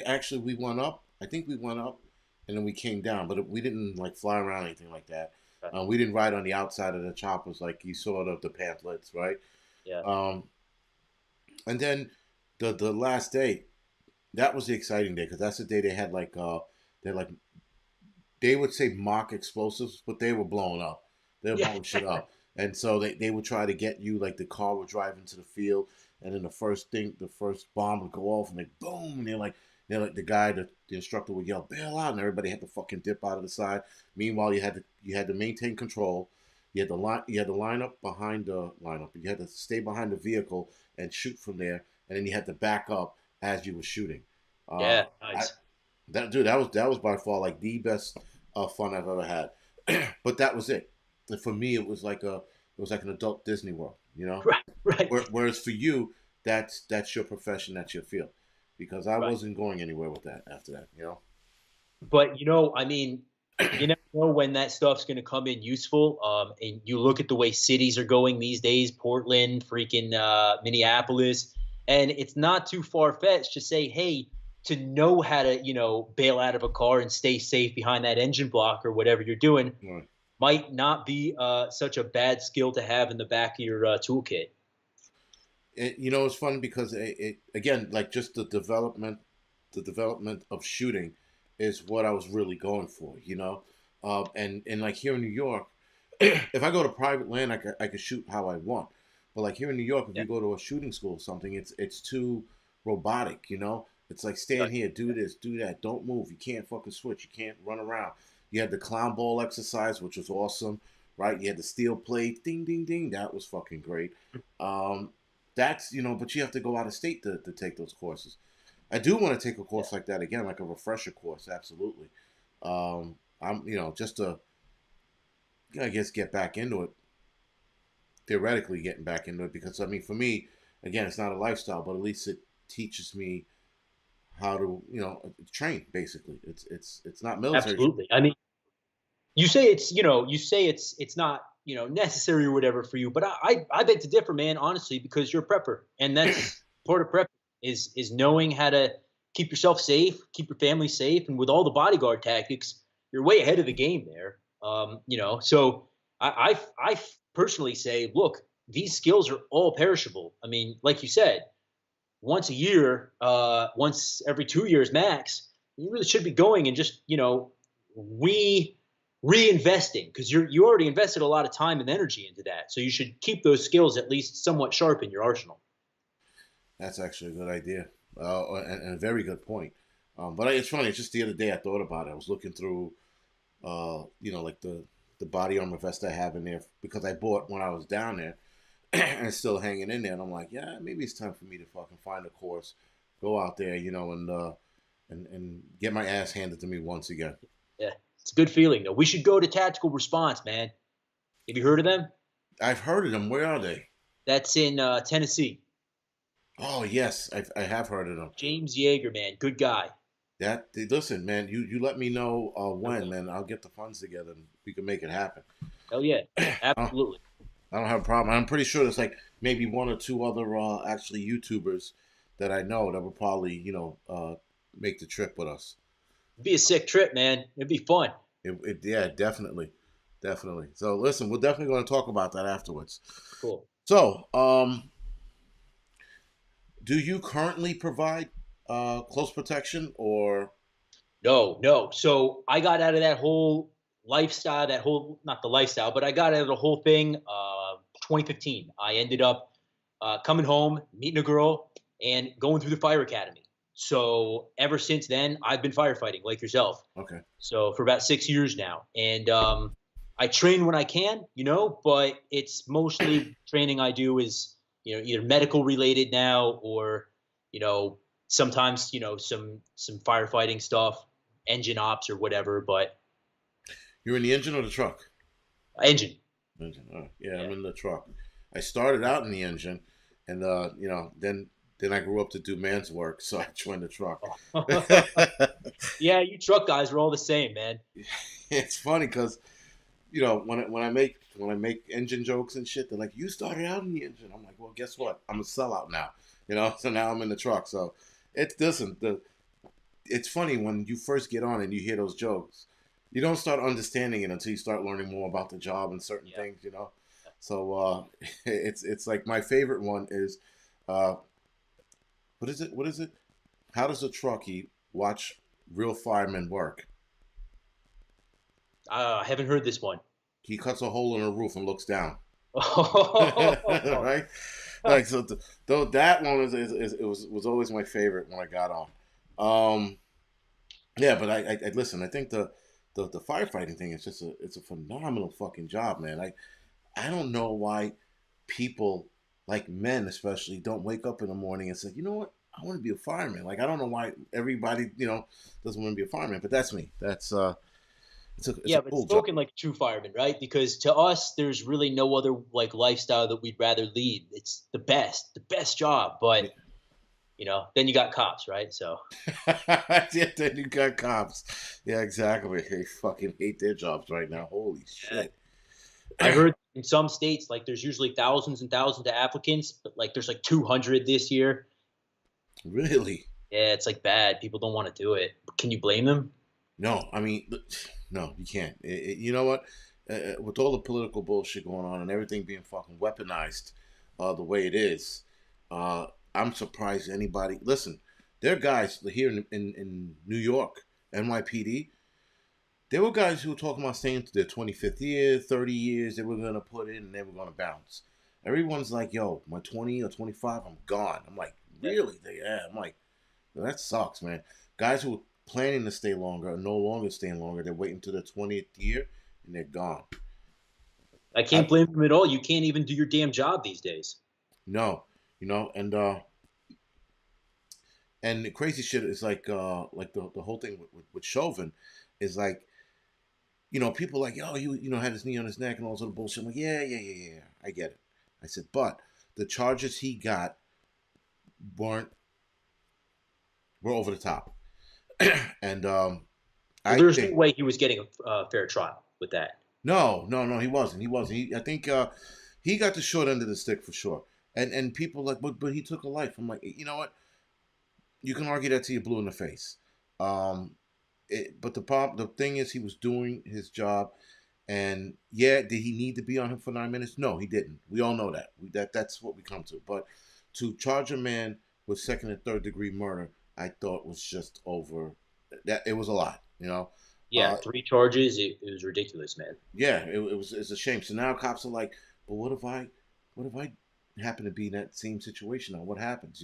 Actually we went up. I think we went up, and then we came down, but we didn't like fly around or anything like that. Okay. We didn't ride on the outside of the choppers like you saw the pamphlets, right? Yeah, Um, and then the last day, that was the exciting day because that's the day they like they would say mock explosives, but they were blowing up. They were yeah, blowing shit up. And so they would try to get you, like the car would drive into the field, and then the first bomb would go off, and they boom, and they're like the instructor would yell bail out, and everybody had to fucking dip out of the side. Meanwhile, you had to maintain control. You had to line up behind the lineup. You had to stay behind the vehicle and shoot from there, and then you had to back up as you were shooting. Uh, yeah. I, Nice. that was by far like the best fun I've ever had. But that was it. And for me, it was like an adult Disney World, you know. Right, right, Whereas for you, that's your profession, that's your field. Because I right. wasn't going anywhere with that after that, you know. But I mean, you never know when that stuff's going to come in useful. And you look at the way cities are going these days, Portland, freaking Minneapolis, and it's not too far fetched to say, hey, to know how to, bail out of a car and stay safe behind that engine block or whatever you're doing Right. might not be such a bad skill to have in the back of your toolkit. You know, it's fun because it again, like just the development of shooting is what I was really going for, you know. And like here in New York, if I go to private land, I could shoot how I want. But like here in New York, if Yeah, you go to a shooting school or something, it's too robotic, you know. It's like right. stand here, do this, do that, don't move. You can't fucking switch. You can't run around. You had the clown ball exercise, which was awesome, right? You had the steel plate, ding, ding, ding. That was fucking great. Um, that's but you have to go out of state to take those courses. I do want to take a Yeah, course like that again, like a refresher course, absolutely. I'm just to I guess get back into it, theoretically getting back into it because I mean for me, again, it's not a lifestyle, but at least it teaches me how to train. Basically, it's not military. absolutely. I mean, you say it's not necessary or whatever for you, but I beg to differ, man. Honestly, because you're a prepper, and that's part of prep is knowing how to keep yourself safe, keep your family safe, and with all the bodyguard tactics, you're way ahead of the game there. So I personally say, look, these skills are all perishable. I mean, like you said, once a year, once every 2 years max, you really should be going and just re reinvesting because you already invested a lot of time and energy into that. So you should keep those skills at least somewhat sharp in your arsenal. That's actually a good idea, and a very good point. But it's funny. It's just the other day I thought about it. I was looking through, like the body armor vest I have in there because I bought when I was down there, and it's still hanging in there. And I'm like, yeah, maybe it's time for me to fucking find a course, go out there, and get my ass handed to me once again. Yeah, it's a good feeling though. We should go to Tactical Response, man. Have you heard of them? I've heard of them. Where are they? That's in Tennessee. Oh yes, I have heard of them. James Yeager, man, good guy. Listen, man, you let me know I when, will. man. I'll get the funds together and we can make it happen. Hell yeah, I absolutely. I don't have a problem. I'm pretty sure there's like maybe one or two other actually YouTubers that I know that would probably make the trip with us. It'd be a sick trip, man. It'd be fun. Yeah, definitely, definitely. So listen, we're definitely going to talk about that afterwards. Cool. So, do you currently provide close protection or? No, no. So I got out of that whole lifestyle, that whole not the lifestyle, but I got out of the whole thing 2015. I ended up coming home, meeting a girl, and going through the fire academy. So ever since then, I've been firefighting like yourself. Okay. So for about 6 years now, and I train when I can, but it's mostly training I do is, either medical related now or, you know, sometimes, some firefighting stuff, engine ops or whatever, but You're in the engine or the truck? engine. Engine. Oh, yeah, I'm Yeah. in the truck. I started out in the engine, and then I grew up to do man's work, so I joined the truck. Yeah, you truck guys are all the same, man. It's funny because when I make engine jokes and shit, they're like, "You started out in the engine." I'm like, "Well, guess Yeah. what? I'm a sellout now." So now I'm in the truck. So it's doesn't the it's funny when you first get on and you hear those jokes. You don't start understanding it until you start learning more about the job and certain Yeah. things. So it's like my favorite one is, uh, what is it? What is it? How does a truckie watch real firemen work? I haven't heard this one. He cuts a hole in the roof and looks down. Oh, Right? Like so, though that one it was always my favorite when I got on. Um, yeah, but I listen. I think the firefighting thing is just it's a phenomenal fucking job, man. I don't know why people, like men especially, don't wake up in the morning and say, you know what, I want to be a fireman. Like I don't know why everybody doesn't want to be a fireman, but that's me. That's it's a yeah, but cool job. spoken like a true fireman, right? Because to us, there's really no other like lifestyle that we'd rather lead. It's the best job. But then you got cops, right? So Yeah, then you got cops. Yeah, exactly. They fucking hate their jobs right now. Holy yeah. shit. I heard in some states, like there's usually thousands and thousands of applicants, but like there's like 200 this year. Really? Yeah, it's like bad. People don't want to do it. Can you blame them? No, I mean, no, you can't. You know what? With all the political bullshit going on and everything being fucking weaponized the way it is, I'm surprised anybody. Listen, there are guys here in New York, NYPD. There were guys who were talking about staying to their 25th year, 30 years. They were going to put in and they were going to bounce. Everyone's like, yo, my 20 or 25, I'm gone. I'm like, Yeah. really? Yeah. I'm like, that sucks, man. Guys who are planning to stay longer are no longer staying longer. They're waiting to their 20th year and they're gone. I can't I blame them at all. You can't even do your damn job these days. no, and the crazy shit is like the whole thing with Chauvin is like, people like, oh, had his knee on his neck and all sort of bullshit. I'm like, yeah, I get it. I said, but the charges he got weren't were over the top, and Well, I there's no think way he was getting a fair trial with that. no, he wasn't. He wasn't. I think he got the short end of the stick for sure. And people like, but he took a life. I'm like, you know what? You can argue that till you're blue in the face. Um, but the thing is, he was doing his job, and yeah, did he need to be on him for 9 minutes? No, he didn't. We all know that. That's what we come to. But to charge a man with second and third degree murder, I thought was just over. That it was a lot. Yeah, Uh, 3 charges. It was ridiculous, man. yeah, it's a shame. So now cops are like, but what if I happen to be in that same situation now? What happens?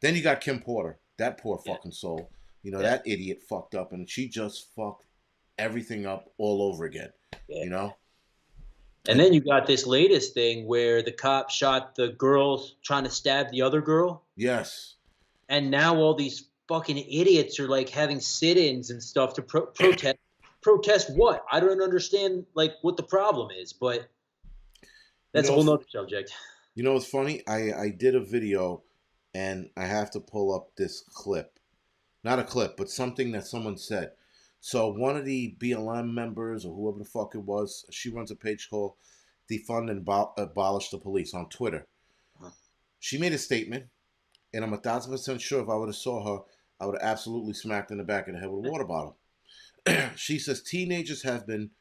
Then you got Kim Porter, that poor Yeah, fucking soul. yeah, That idiot fucked up, and she just fucked everything up all over again. yeah. You know, And and then you got this latest thing where the cop shot the girl trying to stab the other girl, yes, and now all these fucking idiots are like having sit-ins and stuff to protest. Protest what? I don't understand like what the problem is, but you that's a know, whole it's, nother subject. it's funny. I did a video, and I have to pull up this clip, not a clip, but something that someone said. So one of the BLM members or whoever the fuck it was, she runs a page called "Defund and Abolish the Police" on Twitter. She made a statement, and I'm 1,000% sure if I would have saw her, I would have absolutely smacked in the back of the head with a water bottle. She says teenagers have been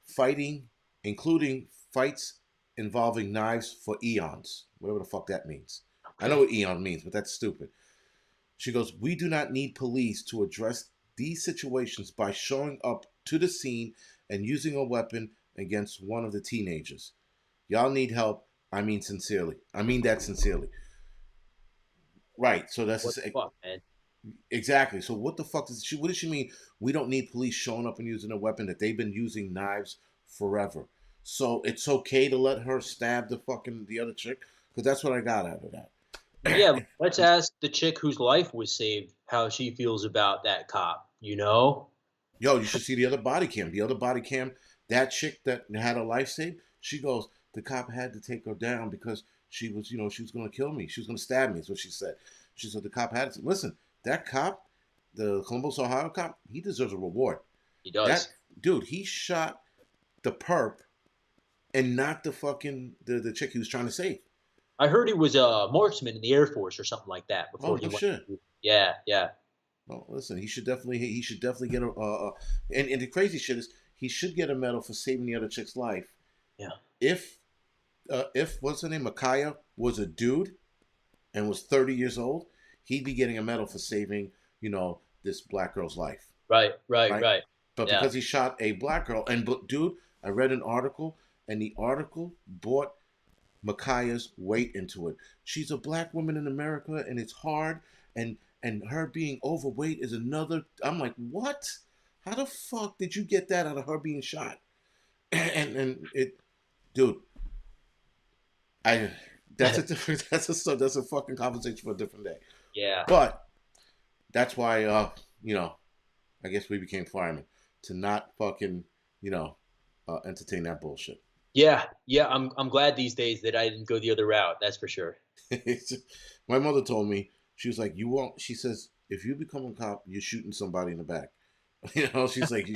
fighting, including fights involving knives for eons, whatever the fuck that means. I know Okay. what eon means, but that's stupid. She goes, we do not need police to address these situations by showing up to the scene and using a weapon against one of the teenagers. Y'all need help. I mean sincerely. I mean that sincerely. Right. So What that's the fuck, man? exactly. So what the fuck does she? What does she mean? We don't need police showing up and using a weapon that they've been using knives forever. So it's okay to let her stab the other chick, because that's what I got out of that. Yeah, let's ask the chick whose life was saved how she feels about that cop, you know? Yo, you should see the other body cam. The other body cam, that chick that had her life saved, she goes, the cop had to take her down because she was going to kill me. She was going to stab me, is what she said. She said the cop had to. Listen, that cop, the Columbus, Ohio cop, he deserves a reward. He That does. dude, he shot the perp and not the chick he was trying to save. I heard he was a marksman in the Air Force or something like that Oh before he no went. shit. Yeah, yeah, No, listen, he should definitely get and the crazy shit is he should get a medal for saving the other chick's life. yeah. If what's her name, Micaiah was a dude and was 30 years old, he'd be getting a medal for saving this black girl's life, Right, right, right? right. But Yeah, because he shot a black girl, and dude, I read an article, and the article brought Micaiah's weight into it. She's a black woman in America, and it's hard, and her being overweight is another. I'm like, what? How the fuck did you get that out of her being shot? And it, dude, I that's a different that's a fucking conversation for a different day. yeah. But that's why I guess we became firemen to not fucking entertain that bullshit. Yeah, yeah, I'm glad these days that I didn't go the other route. That's for sure. My mother told me, she was like, you won't. She says, if you become a cop, you're shooting somebody in the back. She's like,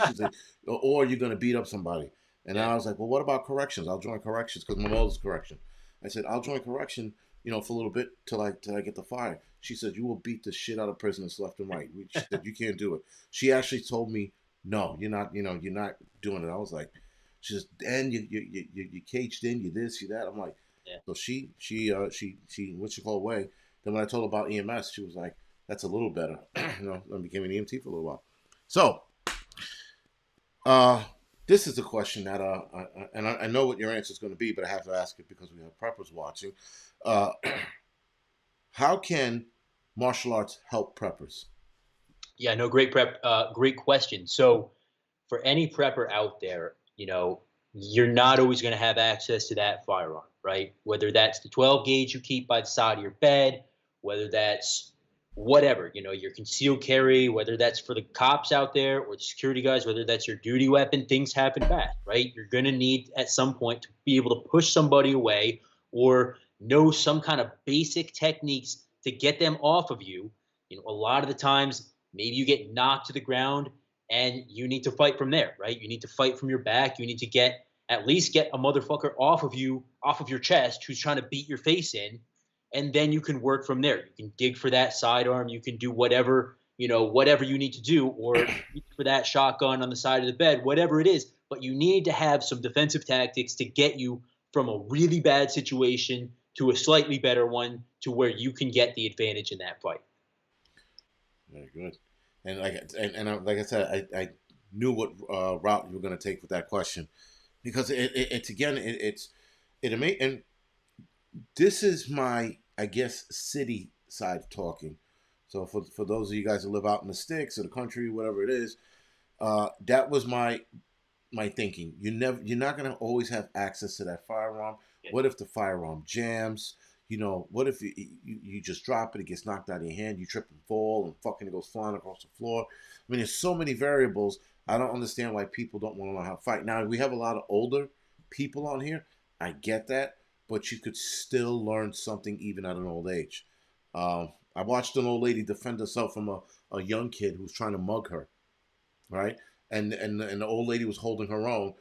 or you're gonna beat up somebody. And Yeah, I was like, well, what about corrections? I'll join corrections because my mother's correction. I said, I'll join correction, for a little bit till I get the fire. She said, you will beat the shit out of prisoners left and right. She said, you can't do it. She actually told me, no, you're not. You're not doing it. I was like, she says, Dan, you caged in. You this, you that. I'm like, yeah. so she what you call away. Then when I told her about EMS, she was like, that's a little better. I became an EMT for a little while. So, uh, this is a question that I know what your answer is going to be, but I have to ask it because we have preppers watching. Uh, how can martial arts help preppers? Yeah, no, great question. So for any prepper out there, you're not always going to have access to that firearm, right? Whether that's the 12 gauge you keep by the side of your bed, whether that's whatever, your concealed carry, whether that's for the cops out there or the security guys, whether that's your duty weapon, things happen fast, right? You're going to need at some point to be able to push somebody away or know some kind of basic techniques to get them off of you. A lot of the times, maybe you get knocked to the ground and you need to fight from there, right? You need to fight from your back. You need to at least get a motherfucker off of you, off of your chest, who's trying to beat your face in, and then you can work from there. You can dig for that sidearm. You can do whatever you need to do, or reach for that shotgun on the side of the bed, whatever it is. But you need to have some defensive tactics to get you from a really bad situation to a slightly better one, to where you can get the advantage in that fight. Very good. And like I said, I knew what route you were going to take with that question because it's again it ama- and this is my, I guess, city side talking. So for those of you guys who live out in the sticks or the country, whatever it is, that was my thinking. You're not gonna always have access to that firearm. Yeah. What if the firearm jams? What if you just drop it, it gets knocked out of your hand, you trip and fall, and fucking it goes flying across the floor. I mean, there's so many variables. I don't understand why people don't want to know how to fight. Now we have a lot of older people on here. I get that, but you could still learn something even at an old age. I watched an old lady defend herself from a young kid who was trying to mug her, right? And the old lady was holding her own.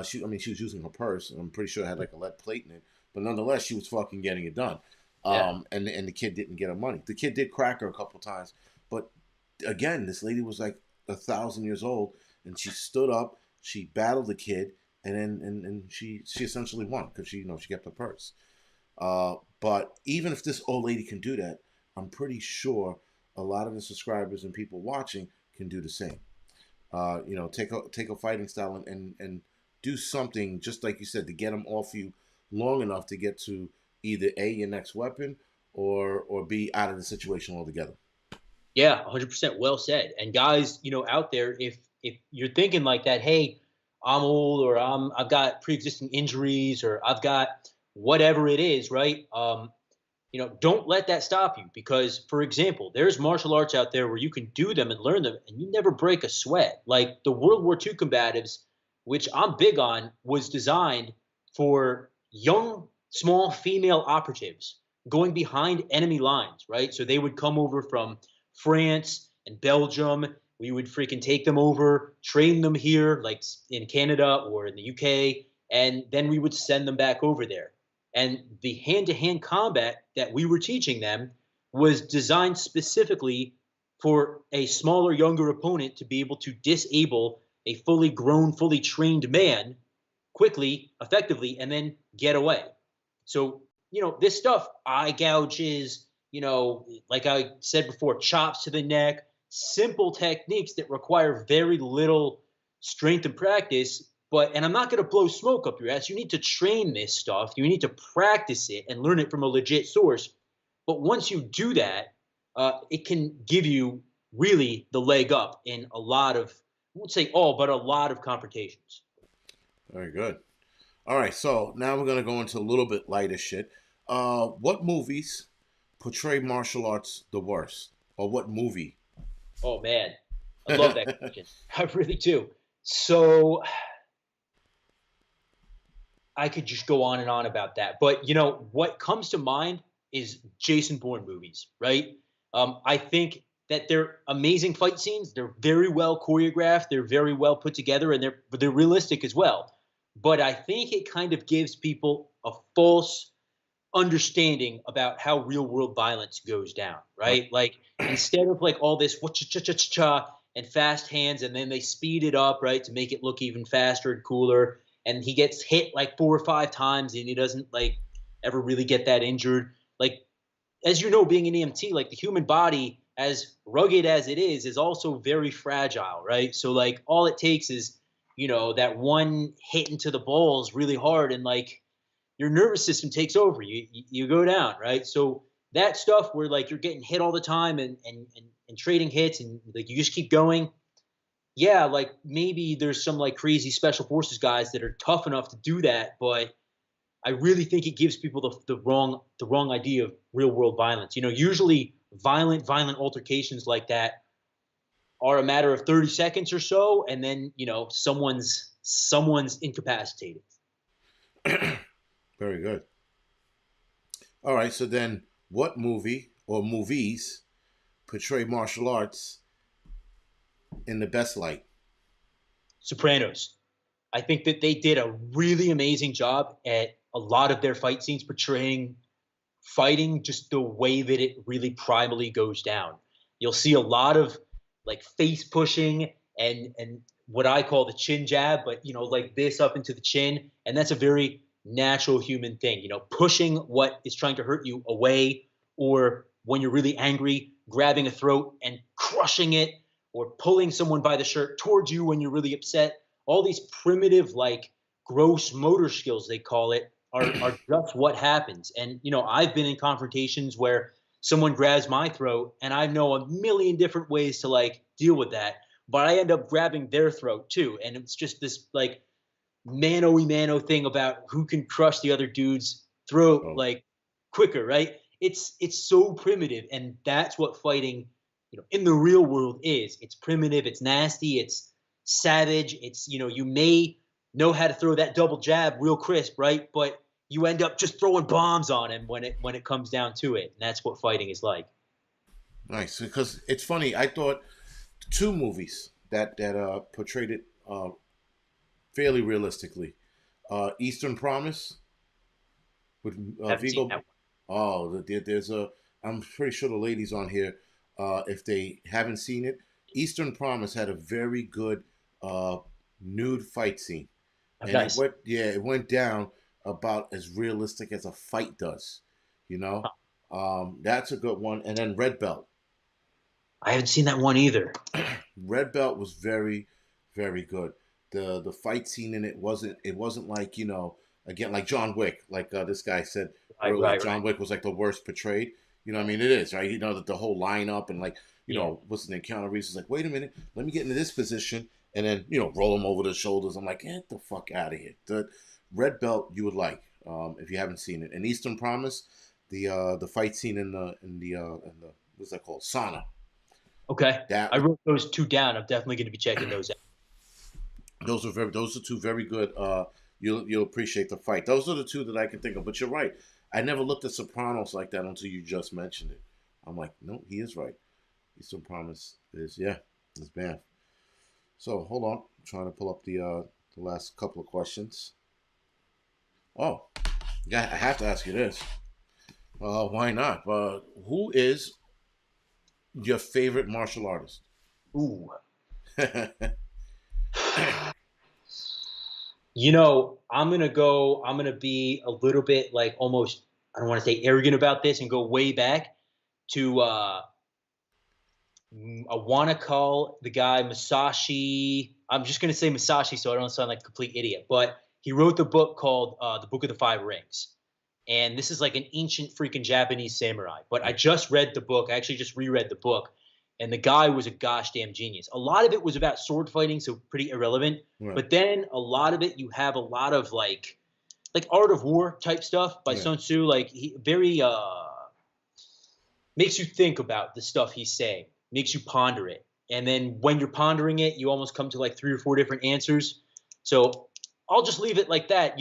She was using her purse, and I'm pretty sure it had like a lead plate in it. But nonetheless, she was fucking getting it done. Yeah. And the kid didn't get her money. The kid did crack her a couple times, but again, this lady was like 1,000 years old, and she stood up. She battled the kid, and then and she essentially won because she kept her purse. But even if this old lady can do that, I'm pretty sure a lot of the subscribers and people watching can do the same. Take a fighting style and do something just like you said to get them off you long enough to get to either A, your next weapon, or B, out of the situation altogether. Yeah, 100% well said. And guys, out there, if you're thinking like that, hey, I'm old or I've got pre-existing injuries or I've got whatever it is, right? Don't let that stop you because, for example, there's martial arts out there where you can do them and learn them and you never break a sweat. Like the World War II combatives, which I'm big on, was designed for young, small female operatives going behind enemy lines, right? So they would come over from France and Belgium. We would freaking take them over, train them here, like in Canada or in the UK, and then we would send them back over there. And the hand to hand combat that we were teaching them was designed specifically for a smaller, younger opponent to be able to disable a fully grown, fully trained man quickly, effectively, and then get away. So, this stuff, eye gouges, like I said before, chops to the neck, simple techniques that require very little strength and practice. And I'm not going to blow smoke up your ass. You need to train this stuff. You need to practice it and learn it from a legit source. But once you do that, it can give you really the leg up in a lot of, I won't say all, but a lot of confrontations. Very good. All right, so now we're gonna go into a little bit lighter shit. What movies portray martial arts the worst, or what movie? Oh man, I love that question. I really do. So I could just go on and on about that. But what comes to mind is Jason Bourne movies, right? I think that they're amazing fight scenes. They're very well choreographed. They're very well put together, and they're realistic as well. But I think it kind of gives people a false understanding about how real world violence goes down, right? Like instead of like all this cha cha cha and fast hands, and then they speed it up, right, to make it look even faster and cooler. And he gets hit like 4 or 5 times, and he doesn't like ever really get that injured. Like as you know, being an EMT, like the human body, as rugged as it is also very fragile, right? So like all it takes is that one hit into the balls really hard, and like your nervous system takes over. You go down, right? So that stuff where like you're getting hit all the time and trading hits and like you just keep going. Yeah, like maybe there's some like crazy special forces guys that are tough enough to do that, but I really think it gives people the wrong idea of real world violence. Usually violent altercations like that are a matter of 30 seconds or so, and then someone's incapacitated. Very good. All right, so then what movie or movies portray martial arts in the best light? Sopranos. I think that they did a really amazing job at a lot of their fight scenes portraying fighting just the way that it really primally goes down. You'll see a lot of like face pushing and what I call the chin jab, but like this up into the chin, and that's a very natural human thing. Pushing what is trying to hurt you away, or when you're really angry, grabbing a throat and crushing it, or pulling someone by the shirt towards you when you're really upset. All these primitive, like gross motor skills, they call it, are just what happens. And I've been in confrontations where someone grabs my throat, and I know a million different ways to like deal with that, but I end up grabbing their throat too. And it's just this like mano thing about who can crush the other dude's throat Oh, like quicker, right? It's so primitive, and that's what fighting, in the real world is. It's primitive, it's nasty, it's savage. It's you may know how to throw that double jab real crisp, right? But you end up just throwing bombs on him when it comes down to it, and that's what fighting is like. nice. Because it's funny. I thought two movies that portrayed it fairly realistically. Eastern Promise with Haven't seen Vigo. that Oh, there's a. I'm pretty sure the ladies on here, if they haven't seen it, Eastern Promise had a very good uh, nude fight scene, one. and Nice. it went down about as realistic as a fight does. You know, Huh. that's a good one. And then Red Belt. I haven't seen that one either. Red Belt was very, very good. The fight scene in it wasn't like again like John Wick, like this guy said Right, earlier. right, right. John Wick was like the worst portrayed. I mean it is right. That the whole lineup and like Yeah. what's the name? Keanu Reeves is like, wait a minute, let me get into this position, and then roll them over the shoulders. I'm like, get the fuck out of here. The red belt you would like, if you haven't seen it. In Eastern Promise, the fight scene in the what's that called, sauna. Okay. That I wrote those two down. I'm definitely going to be checking those out. those are two very good. You'll appreciate the fight. Those are the two that I can think of. But you're right. I never looked at Sopranos like that until you just mentioned it. I'm like, no, he is right. Eastern Promise is bad. So hold on, I'm trying to pull up the last couple of questions. Oh, yeah, I have to ask you this. Why not? Who is your favorite martial artist? Ooh. Yeah, I'm gonna be a little bit like almost, I don't want to say arrogant about this and go way back to I want to call the guy Masashi. I'm just gonna say Masashi so I don't sound like a complete idiot. But he wrote the book called The Book of the Five Rings, and this is like an ancient freaking Japanese samurai. But I just read the book. I actually just reread the book, and the guy was a gosh damn genius. A lot of it was about sword fighting, so pretty irrelevant. right. But then a lot of it, you have a lot of like Art of War type stuff by Yeah, Sun Tzu. Like he very makes you think about the stuff he's saying, makes you ponder it. And then when you're pondering it, you almost come to like three or four different answers. So I'll just leave it like that.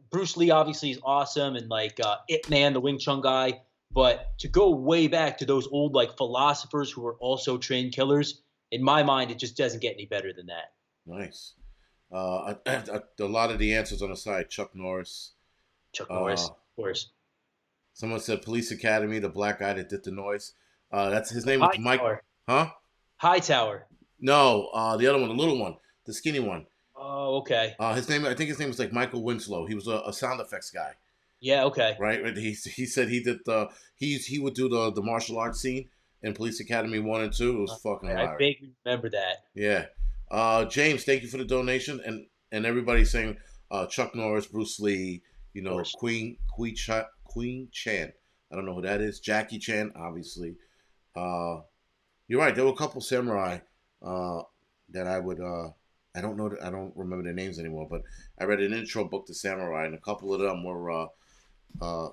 Bruce Lee obviously is awesome, and like Ip Man, the Wing Chun guy. But to go way back to those old like philosophers who were also trained killers, in my mind, it just doesn't get any better than that. nice. A lot of the answers on the side. Chuck Norris. Chuck Uh, Norris, of course. Someone said Police Academy, the black guy that did the noise. That's his name was Mike. Hightower. Huh? Hightower. No, the other one, the little one, the skinny one. Oh, okay. His name, I think his name was like Michael Winslow. He was a sound effects guy, Yeah, okay. right? He said he did he would do the martial arts scene in Police Academy 1 and 2. It was fucking I hilarious. vaguely remember that. Yeah. James, thank you for the donation, and everybody saying Chuck Norris, Bruce Lee, Of course. Queen Chan. I don't know who that is. Jackie Chan, obviously. Uh, you're right. There were a couple samurai uh, that I would. I don't know. I don't remember their names anymore. But I read an intro book to samurai, and a couple of them were. Uh,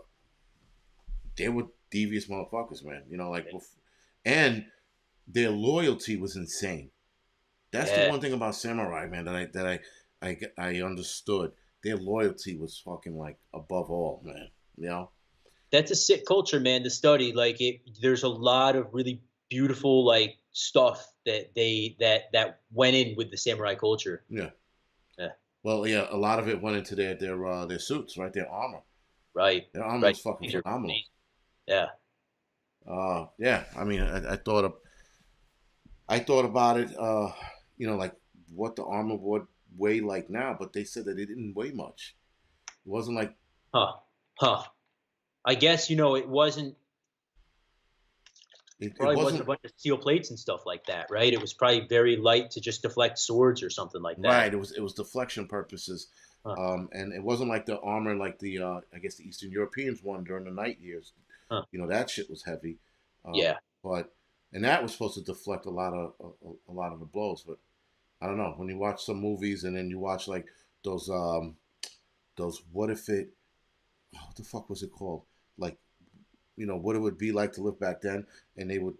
they were devious motherfuckers, man. And their loyalty was insane. That's the Yeah. one thing about samurai, man, that I understood. Their loyalty was fucking like above all, man. You know? That's a sick culture, man, to study. Like there's a lot of really beautiful like stuff that went in with the samurai culture. Yeah. Yeah. Well, yeah, a lot of it went into their suits, right? Their armor. Right. Their armor Right. was fucking These are phenomenal. amazing. Yeah. Yeah. I mean, I thought about it. Like what the armor would weigh like now, but they said that it didn't weigh much. It wasn't like Huh. Huh. I guess it wasn't it probably wasn't a wasn't bunch of steel plates and stuff like that, right? It was probably very light to just deflect swords or something like that. right. It was deflection purposes, Huh. and it wasn't like the armor like the I guess the Eastern Europeans won during the night years. Huh. That shit was heavy, Yeah. but and that was supposed to deflect a lot of the blows. But I don't know, when you watch some movies and then you watch like those what if it what the fuck was it called, like what it would be like to live back then, and they would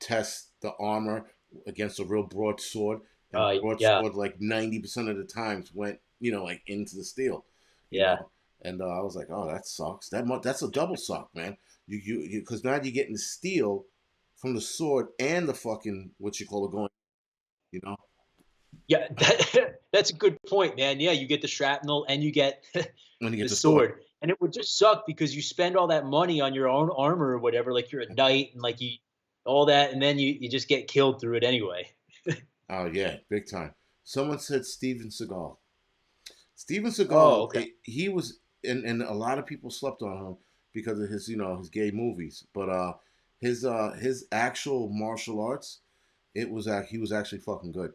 test the armor against a real broadsword, and the Yeah. broadsword like 90% of the times went like into the steel, you Yeah. know. And I was like, oh, that sucks. That's a double suck, man. You because now you're getting the steel from the sword and the fucking what you call it going, you know. Yeah, that's a good point, man. Yeah, you get the shrapnel and you get When you get the the sword, sword. And it would just suck because you spend all that money on your own armor or whatever, like you're a knight and like you all that, and then you just get killed through it anyway. oh yeah, big time. Someone said Steven Seagal. Steven Seagal, Oh, okay. he was, and a lot of people slept on him because of his gay movies. But his actual martial arts, he was actually fucking good.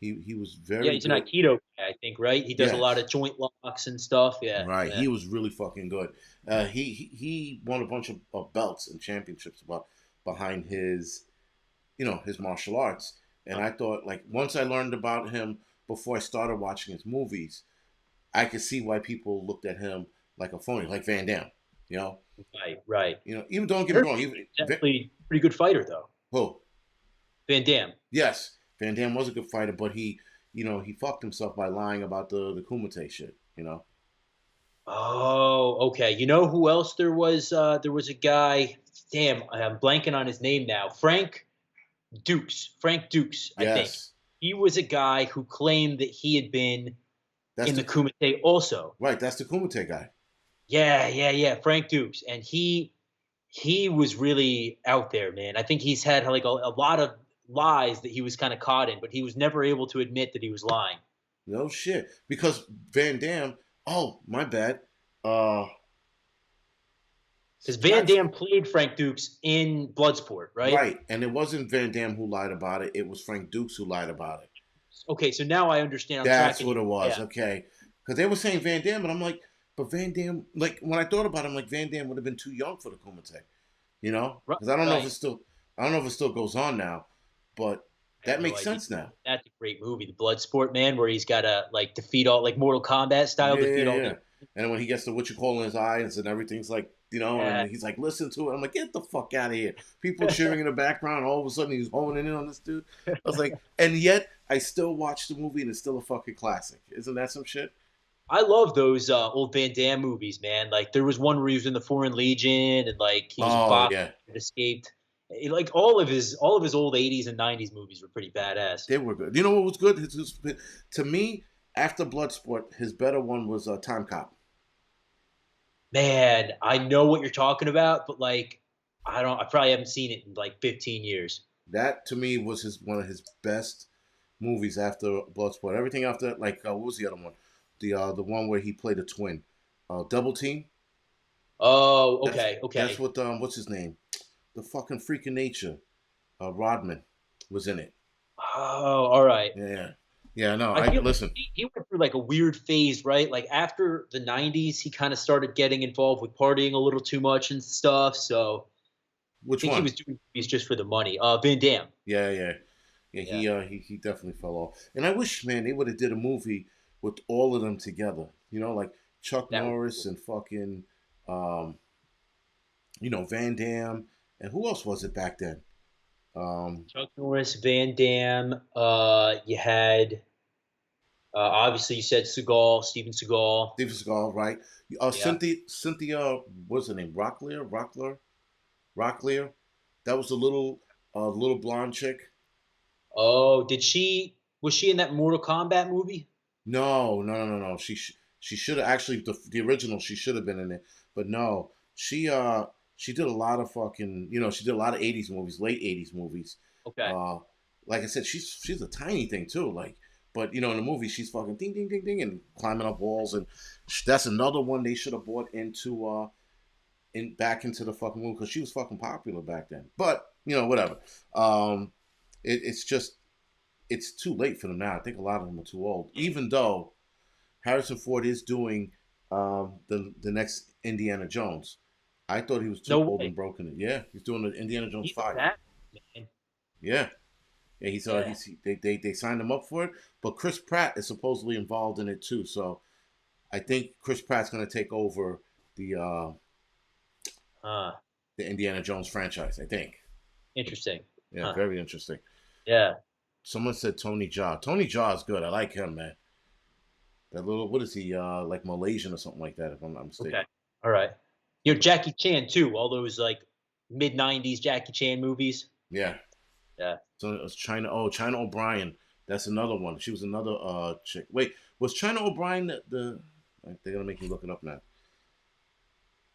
He was Yeah, very he's an good. Aikido guy, I think, right? He does a lot Yes, of joint locks and stuff. Yeah, right. yeah. He was really fucking good. He won a bunch of belts and championships behind his martial arts. And Huh. I thought, like, once I learned about him before I started watching his movies, I could see why people looked at him like a phony, like Van Damme. You know, Right, right. even don't I get me heard wrong. Van Even Damme's actually a pretty good fighter, though. who? Van Damme. Yes, Van Damme was a good fighter, but he fucked himself by lying about the Kumite shit. Oh, okay. You know who else there was? There was a guy. Damn, I'm blanking on his name now. Frank Dukes. Frank Dukes, I think. Yes, He was a guy who claimed that he had been that's in the the Kumite also. right. That's the Kumite guy. Yeah, yeah, yeah. Frank Dukes, and he was really out there, man. I think he's had like a lot of lies that he was kind of caught in, but he was never able to admit that he was lying. No shit, because Van Damme. Oh, my bad. Uh, Because Van Pat, Damme played Frank Dukes in Bloodsport, right? right, and it wasn't Van Damme who lied about it. It was Frank Dukes who lied about it. Okay, so now I understand. I'm That's tracking what you. it was. Yeah, Okay, because they were saying Van Damme, and I'm like, but Van Damme, like when I thought about it, I'm like Van Damme would have been too young for the Kumite, right, because I don't know if right. it's still, I don't know if it still goes on now, but I have that no makes idea. sense now. That's a great movie, The Bloodsport, man, where he's got to like defeat all like Mortal Kombat style, Yeah, defeat yeah, all yeah. the. And when he gets the what you call in his eyes and everything's like, and Yeah, he's like, listen to it. I'm like, get the fuck out of here. People cheering in the background. All of a sudden, he's honing in on this dude. I was like, and yet I still watch the movie and it's still a fucking classic. Isn't that some shit? I love those old Van Damme movies, man. Like there was one where he was in the Foreign Legion and like he was a Oh boxer yeah, that escaped. Like all of his old '80s and '90s movies were pretty badass. they were good. You know what was good? To me, after Bloodsport, his better one was Time Cop. Man, I know what you're talking about, but like I don't. I probably haven't seen it in like 15 years. That to me was his one of his best movies after Bloodsport. Everything after, like, what was the other one? The one where he played a twin, Double Team. Oh, That's okay, that's okay. what what's his name? The fucking freak of nature. Rodman was in it. Oh, all right. Yeah, yeah. No, I I feel like listen. he went through like a weird phase, right? Like after the '90s, he kind of started getting involved with partying a little too much and stuff. So I Which think he one? was doing movies just for the money. Van Damme. Yeah, yeah, yeah. Yeah, He definitely fell off. And I wish, man, they would have did a movie with all of them together. Like Chuck that would be Norris cool. and fucking, um, Van Damme, and who else was it back then? Chuck Norris, Van Damme. You had obviously you said Seagal, Steven Seagal. Steven Seagal, right? Yeah. Cynthia, what's her name? Rocklear. That was the little blonde chick. Oh, did she was she in that Mortal Kombat movie? No, no, no, no, no. She should have actually the original. She should have been in it, but no. She did a lot of fucking she did a lot of '80s movies, late '80s movies. Okay. Uh, like I said, she's a tiny thing too. Like, but in the movie she's fucking ding ding ding ding and climbing up walls, and that's another one they should have brought into in back into the fucking movie because she was fucking popular back then. But whatever. Um, it's just it's too late for them now. I think a lot of them are too old. Even though Harrison Ford is doing the next Indiana Jones, I thought he was too No old way. and broken it. Yeah, he's doing the Indiana Jones He's a 5. bad man. Yeah, yeah. Yeah. They signed him up for it, but Chris Pratt is supposedly involved in it too. So I think Chris Pratt's going to take over the uh, Huh. the Indiana Jones franchise. I think. Interesting. Yeah, Huh. very interesting. Yeah. Someone said Tony Jaa. Tony Jaa is good. I like him, man. That little, what is he, like Malaysian or something like that, if I'm not Okay. mistaken. All right. Jackie Chan too. All those like mid '90s Jackie Chan movies. Yeah. Yeah. So it was China. Oh, China O'Brien. That's another one. She was another chick. Wait, was China O'Brien they're gonna make me look it up now.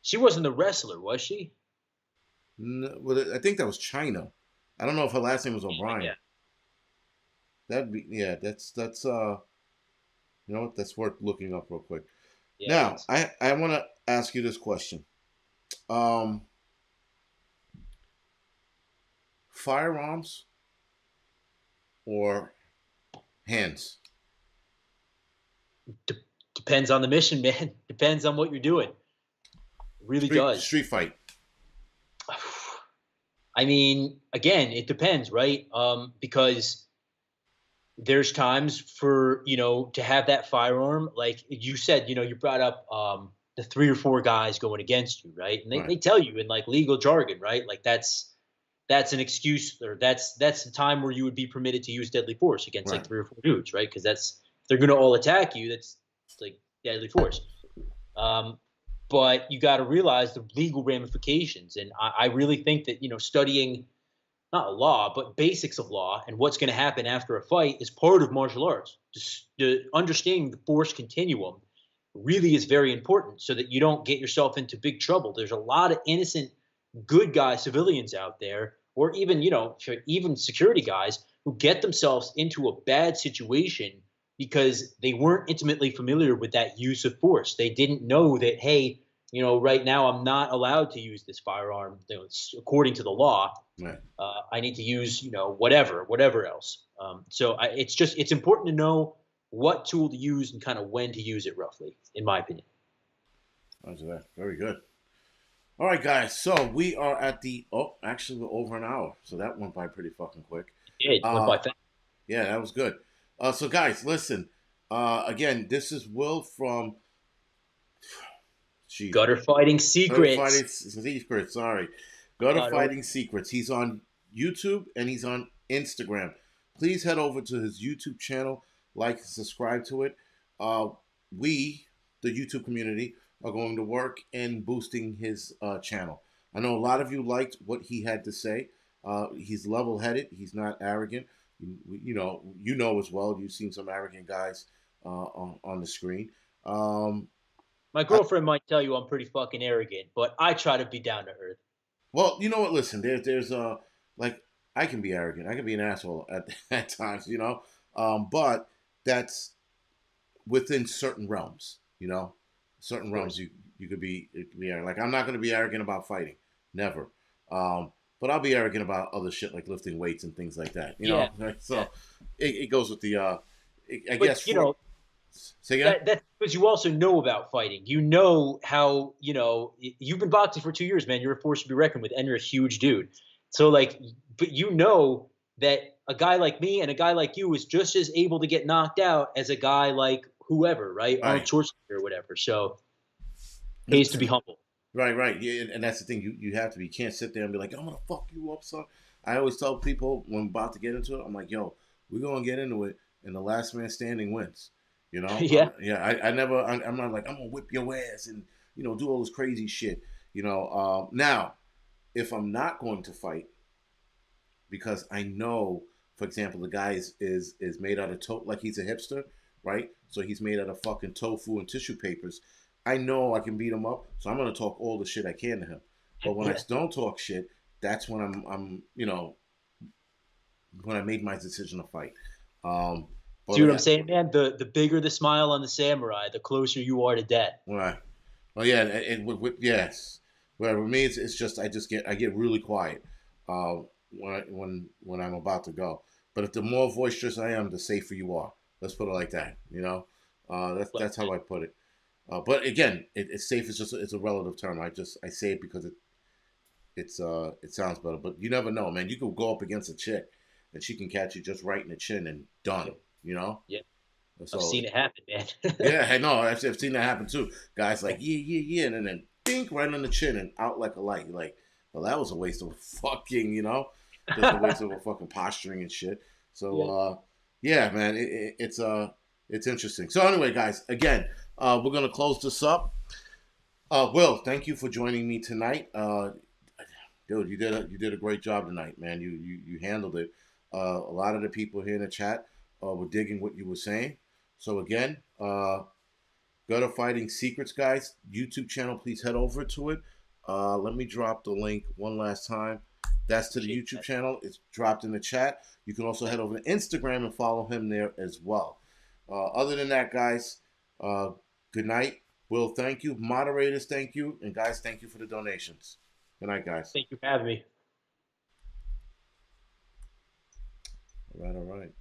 She wasn't the wrestler, was she? No, well, I think that was China. I don't know if her last name was O'Brien. Yeah. That'd be, yeah. That's you know what? That's worth looking up real quick. Yeah. It Now, is. I want to ask you this question. Um, Firearms or hands? De- Depends on the mission, man. Depends on what you're doing. It really does. Street fight. I mean, again, it depends, right? Because there's times for, to have that firearm, like you said, you brought up the 3 or 4 guys going against you, right? And they, Right. they tell you in like legal jargon, right? Like that's an excuse, or that's the time where you would be permitted to use deadly force against like Right. 3 or 4 dudes, right? Because that's, if they're going to all attack you, that's like deadly force. um, but you got to realize the legal ramifications, and I really think that studying not law but basics of law and what's going to happen after a fight is part of martial arts. Just understanding the force continuum really is very important, so that you don't get yourself into big trouble. There's a lot of innocent good guy civilians out there, or even even security guys, who get themselves into a bad situation because they weren't intimately familiar with that use of force. They didn't know that, hey, right now I'm not allowed to use this firearm, according to the law. Right. I need to use whatever else. It's important to know what tool to use and kind of when to use it, roughly, in my opinion. Roger that. Very good. All right, guys. So we are at the. Oh, actually, we're over an hour, so that went by pretty fucking quick. Yeah, it went by Uh, fast. yeah, that was good. So guys, listen. Again, this is Will from. Jeez, Gutter fighting Go to Fighting secrets. Secrets. Sorry, Go to Gutter. Fighting Secrets. He's on YouTube and he's on Instagram. Please head over to his YouTube channel, like and subscribe to it. Uh, we, the YouTube community, are going to work in boosting his channel. I know a lot of you liked what he had to say. He's level-headed. He's not arrogant. You know as well. You've seen some arrogant guys on the screen. Um, My I, girlfriend might tell you I'm pretty fucking arrogant, but I try to be down to earth. Well, you know what? Listen, there's like I can be arrogant. I can be an asshole at at times, but that's within certain realms. Certain Of realms course. you could be arrogant. Like I'm not going to be arrogant about fighting, never. But I'll be arrogant about other shit like lifting weights and things like that. Yeah, yeah. So it goes with the. I But guess for say again. that's because you also know about fighting. You know how, you've been boxing for 2 years, man. You're a force to be reckoned with, and you're a huge dude. So like, but you know that a guy like me and a guy like you is just as able to get knocked out as a guy like whoever, right? Arnold Right. Schwarzenegger or whatever. So pays to be humble. Right, right. Yeah, and that's the thing. You have to be. You can't sit there and be like, I'm gonna fuck you up, son. I always tell people when I'm about to get into it, I'm like, yo, we're gonna get into it, and the last man standing wins. Yeah. Yeah. I never. I'm not like I'm gonna whip your ass and do all this crazy shit. Now, if I'm not going to fight because I know, for example, the guy is made out of like he's a hipster, right? So he's made out of fucking tofu and tissue papers. I know I can beat him up, so I'm gonna talk all the shit I can to him. But when I Yeah. don't talk shit, that's when I'm when I made my decision to fight. Um, See but what I'm saying, man? The bigger the smile on the samurai, the closer you are to death. right. Well, yeah, yes. Well, with me, it's just I get really quiet when I'm about to go. But if the more boisterous I am, the safer you are. Let's put it like that. But That's how I put it. But again, it's safe. It's a relative term. I say it because it sounds better. But you never know, man. You could go up against a chick, and she can catch you just right in the chin and done. You know. yeah, I've So seen it happen, man. yeah, I know. I've seen that happen too. Guys like yeah, and then dink right on the chin and out like a light. You're like, well, that was a waste of fucking, just a waste of a fucking posturing and shit. So Yeah. yeah, man, it's interesting. So anyway, guys, again, we're gonna close this up. Will, thank you for joining me tonight. Dude, you did a great job tonight, man. You handled it. A lot of the people here in the chat were digging what you were saying. So again, go to Fighting Secrets, guys. YouTube channel, please head over to it. Let me drop the link one last time. That's to the Appreciate YouTube that. channel. It's dropped in the chat. You can also head over to Instagram and follow him there as well. Other than that, guys, uh, good night. Will, thank you. Moderators, thank you. And guys, thank you for the donations. Good night, guys. Thank you for having me. All right, all right.